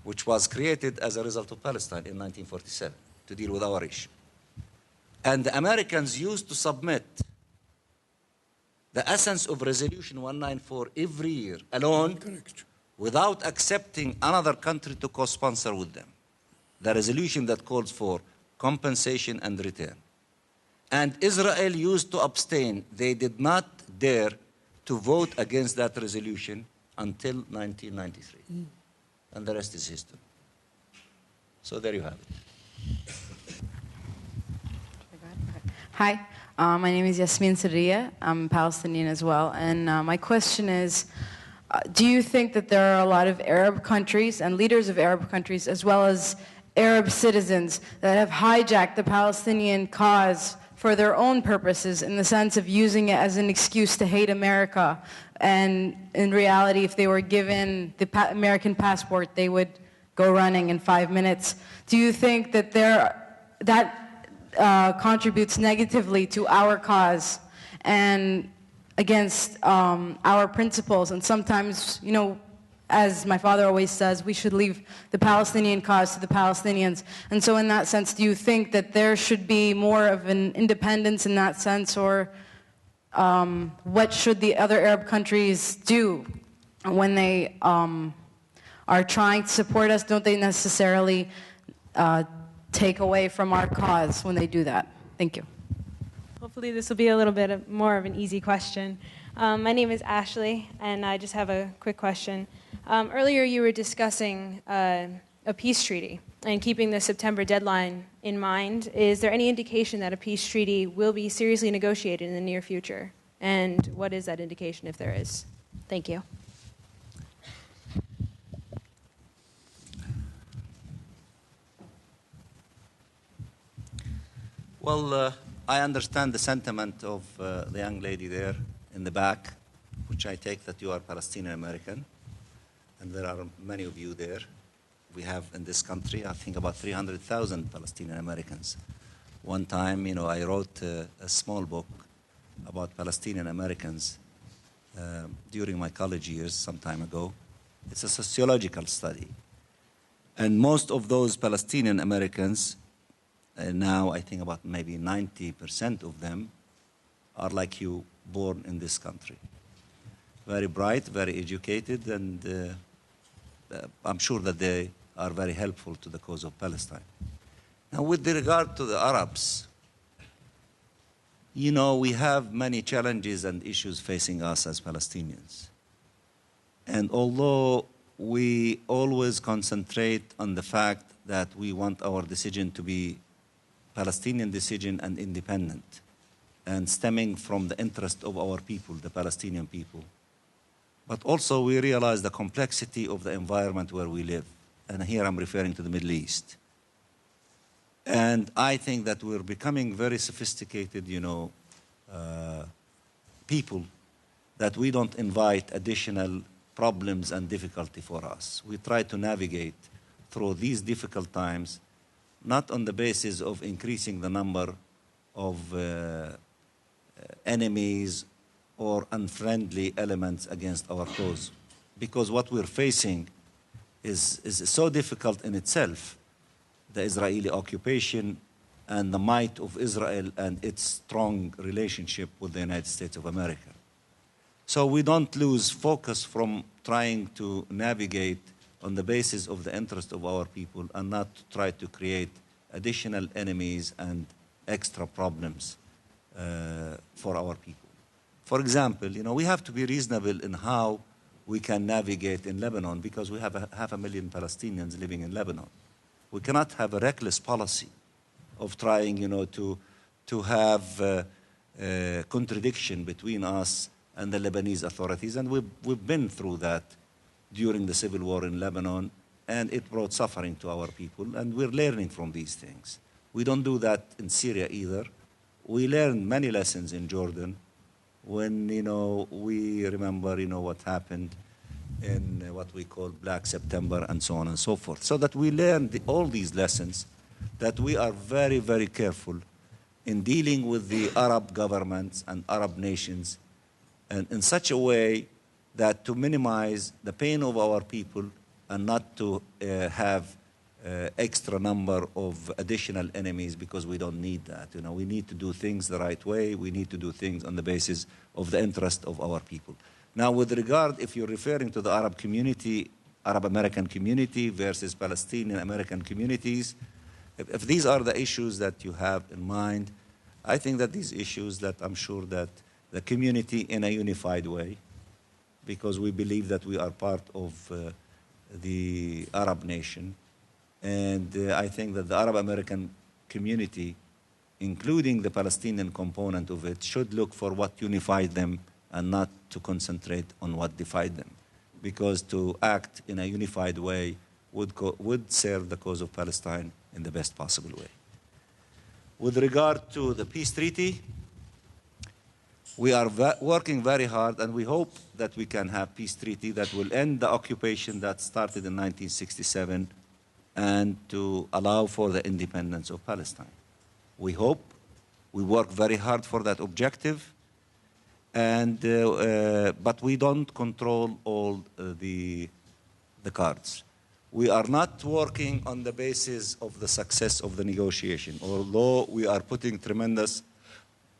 which was created as a result of Palestine in 1947 to deal with our issue. And the Americans used to submit the essence of Resolution 194 every year alone, Correct. without accepting another country to co-sponsor with them. The resolution that calls for compensation and return. And Israel used to abstain. They did not dare to vote against that resolution until 1993. And the rest is history. So there you have it. Hi, my name is Yasmin Sirriya. I'm Palestinian as well. And my question is, do you think that there are a lot of Arab countries and leaders of Arab countries as well as Arab citizens that have hijacked the Palestinian cause for their own purposes in the sense of using it as an excuse to hate America? And in reality, if they were given the American passport, they would go running in 5 minutes. Do you think that contributes negatively to our cause and against our principles? And sometimes, you know, as my father always says, we should leave the Palestinian cause to the Palestinians. And so in that sense, do you think that there should be more of an independence in that sense, or what should the other Arab countries do when they are trying to support us? Don't they necessarily take away from our cause when they do that? Thank you. Hopefully this will be a little bit more of an easy question. My name is Ashley, and I just have a quick question. Earlier you were discussing a peace treaty and keeping the September deadline in mind. Is there any indication that a peace treaty will be seriously negotiated in the near future? And what is that indication, if there is? Thank you. Well, I understand the sentiment of the young lady there in the back, which I take that you are Palestinian American, and there are many of you there. We have in this country, I think, about 300,000 Palestinian Americans. One time, you know, I wrote a small book about Palestinian Americans during my college years some time ago. It's a sociological study. And most of those Palestinian Americans, now I think about maybe 90% of them, are like you, born in this country. Very bright, very educated, and I'm sure that they are very helpful to the cause of Palestine. Now, with regard to the Arabs, you know, we have many challenges and issues facing us as Palestinians. And although we always concentrate on the fact that we want our decision to be Palestinian decision and independent, and stemming from the interest of our people, the Palestinian people, but also we realize the complexity of the environment where we live. And here I'm referring to the Middle East. And I think that we're becoming very sophisticated, you know, people, that we don't invite additional problems and difficulty for us. We try to navigate through these difficult times, not on the basis of increasing the number of enemies or unfriendly elements against our cause. Because what we're facing is so difficult in itself, the Israeli occupation and the might of Israel and its strong relationship with the United States of America. So we don't lose focus from trying to navigate on the basis of the interest of our people and not to try to create additional enemies and extra problems for our people. For example, we have to be reasonable in how we can navigate in Lebanon because we have 500,000 Palestinians living in Lebanon. We cannot have a reckless policy of trying, to have a contradiction between us and the Lebanese authorities. And we've been through that during the civil war in Lebanon, and it brought suffering to our people, and we're learning from these things. We don't do that in Syria either. We learned many lessons in Jordan when, we remember, what happened in what we call Black September and so on and so forth. So that we learned all these lessons, that we are very, very careful in dealing with the Arab governments and Arab nations and in such a way that to minimize the pain of our people and not to have extra number of additional enemies because we don't need that. We need to do things the right way. We need to do things on the basis of the interest of our people. Now, with regard, if you're referring to the Arab community, Arab American community versus Palestinian American communities, if these are the issues that you have in mind, I think that these issues that I'm sure that the community in a unified way, because we believe that we are part of the Arab nation, and I think that the Arab American community, including the Palestinian component of it, should look for what unified them and not to concentrate on what divided them. Because to act in a unified way would serve the cause of Palestine in the best possible way. With regard to the peace treaty, we are working very hard, and we hope that we can have peace treaty that will end the occupation that started in 1967 and to allow for the independence of Palestine. We hope, we work very hard for that objective, and but we don't control all the cards. We are not working on the basis of the success of the negotiation, although we are putting tremendous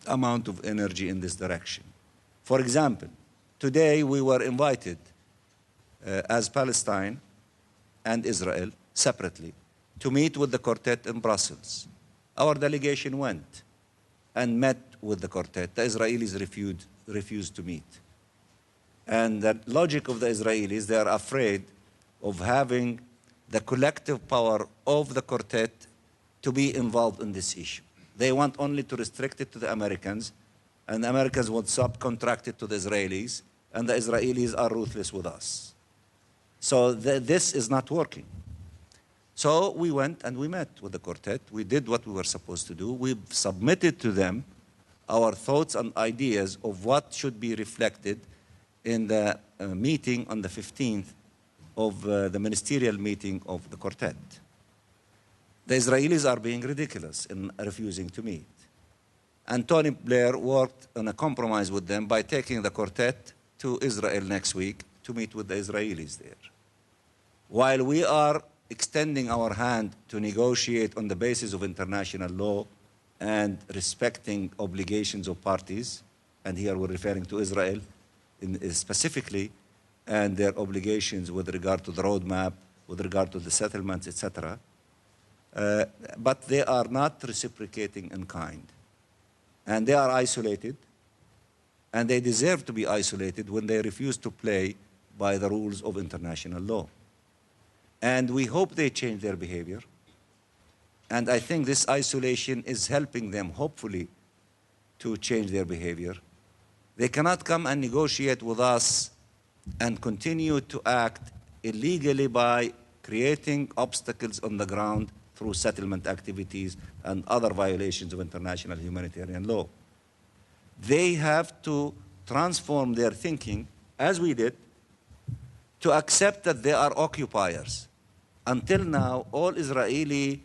amount of energy in this direction. For example, today we were invited as Palestine and Israel separately to meet with the quartet in Brussels. Our delegation went and met with the quartet. The Israelis refused to meet. And the logic of the Israelis, they are afraid of having the collective power of the quartet to be involved in this issue. They want only to restrict it to the Americans, and the Americans want subcontract it to the Israelis, and the Israelis are ruthless with us. So this is not working. So we went and we met with the quartet. We did what we were supposed to do. We submitted to them our thoughts and ideas of what should be reflected in the meeting on the 15th of the ministerial meeting of the quartet. The Israelis are being ridiculous in refusing to meet. And Tony Blair worked on a compromise with them by taking the quartet to Israel next week to meet with the Israelis there. While we are extending our hand to negotiate on the basis of international law and respecting obligations of parties, and here we're referring to Israel specifically, and their obligations with regard to the roadmap, with regard to the settlements, etc. But they are not reciprocating in kind. And they are isolated, and they deserve to be isolated when they refuse to play by the rules of international law. And we hope they change their behavior. And I think this isolation is helping them, hopefully, to change their behavior. They cannot come and negotiate with us and continue to act illegally by creating obstacles on the ground through settlement activities and other violations of international humanitarian law. They have to transform their thinking, as we did, to accept that they are occupiers. Until now, all Israeli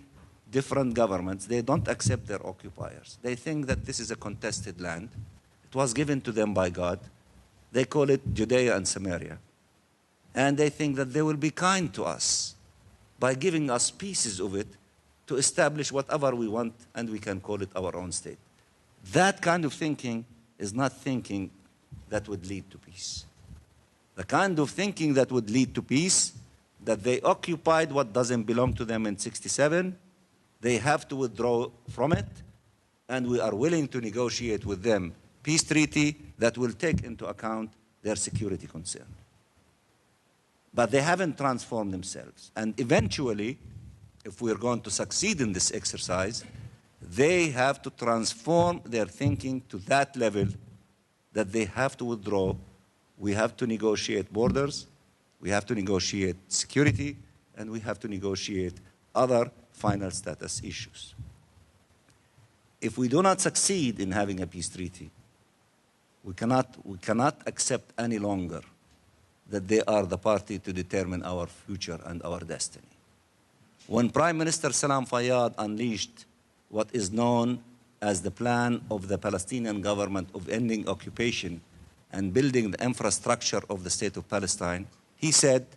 different governments, they don't accept their occupiers. They think that this is a contested land. It was given to them by God. They call it Judea and Samaria. And they think that they will be kind to us by giving us pieces of it to establish whatever we want, and we can call it our own state. That kind of thinking is not thinking that would lead to peace. The kind of thinking that would lead to peace, that they occupied what doesn't belong to them in 1967, they have to withdraw from it, and we are willing to negotiate with them peace treaty that will take into account their security concern. But they haven't transformed themselves. And eventually, if we're going to succeed in this exercise, they have to transform their thinking to that level that they have to withdraw. We have to negotiate borders, we have to negotiate security, and we have to negotiate other final status issues. If we do not succeed in having a peace treaty, we cannot accept any longer that they are the party to determine our future and our destiny. When Prime Minister Salam Fayyad unleashed what is known as the plan of the Palestinian government of ending occupation and building the infrastructure of the state of Palestine, he said,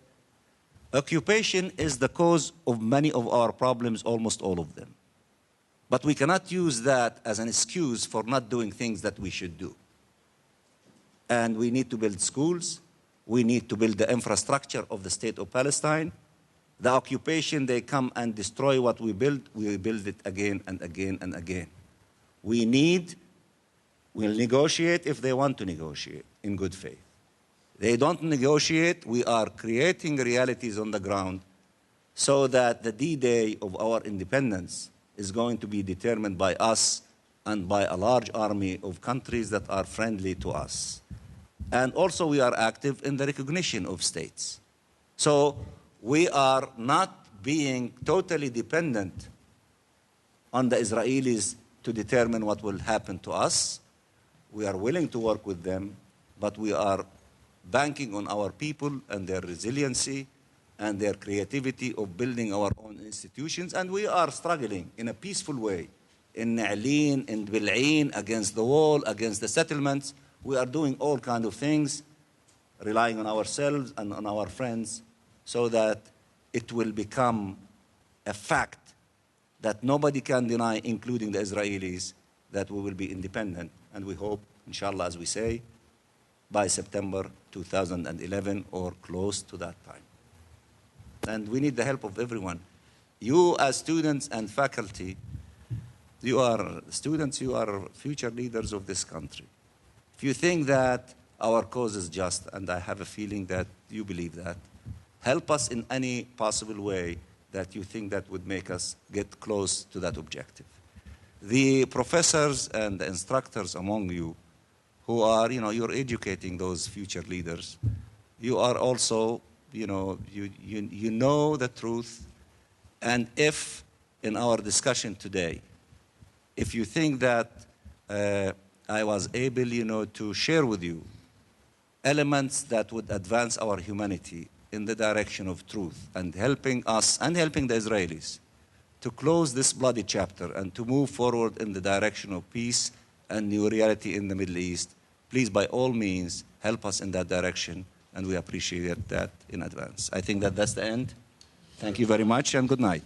occupation is the cause of many of our problems, almost all of them. But we cannot use that as an excuse for not doing things that we should do. And we need to build schools. We need to build the infrastructure of the state of Palestine. The occupation, they come and destroy what we build it again and again and again. We'll negotiate if they want to negotiate in good faith. They don't negotiate, we are creating realities on the ground so that the D-Day of our independence is going to be determined by us and by a large army of countries that are friendly to us. And also we are active in the recognition of states. So we are not being totally dependent on the Israelis to determine what will happen to us. We are willing to work with them, but we are banking on our people and their resiliency and their creativity of building our own institutions. And we are struggling in a peaceful way. In Na'lin, in Bil'in, against the wall, against the settlements. We are doing all kinds of things, relying on ourselves and on our friends, so that it will become a fact that nobody can deny, including the Israelis, that we will be independent. And we hope, inshallah, as we say, by September 2011 or close to that time. And we need the help of everyone. You as students and faculty, you are students, you are future leaders of this country. If you think that our cause is just, and I have a feeling that you believe that, help us in any possible way that you think that would make us get close to that objective. The professors and the instructors among you who are, you're educating those future leaders, you are also, you know the truth. And if in our discussion today, if you think that I was able, to share with you elements that would advance our humanity in the direction of truth and helping us and helping the Israelis to close this bloody chapter and to move forward in the direction of peace and new reality in the Middle East, please, by all means, help us in that direction, and we appreciate that in advance. I think that that's the end. Thank you very much, and good night.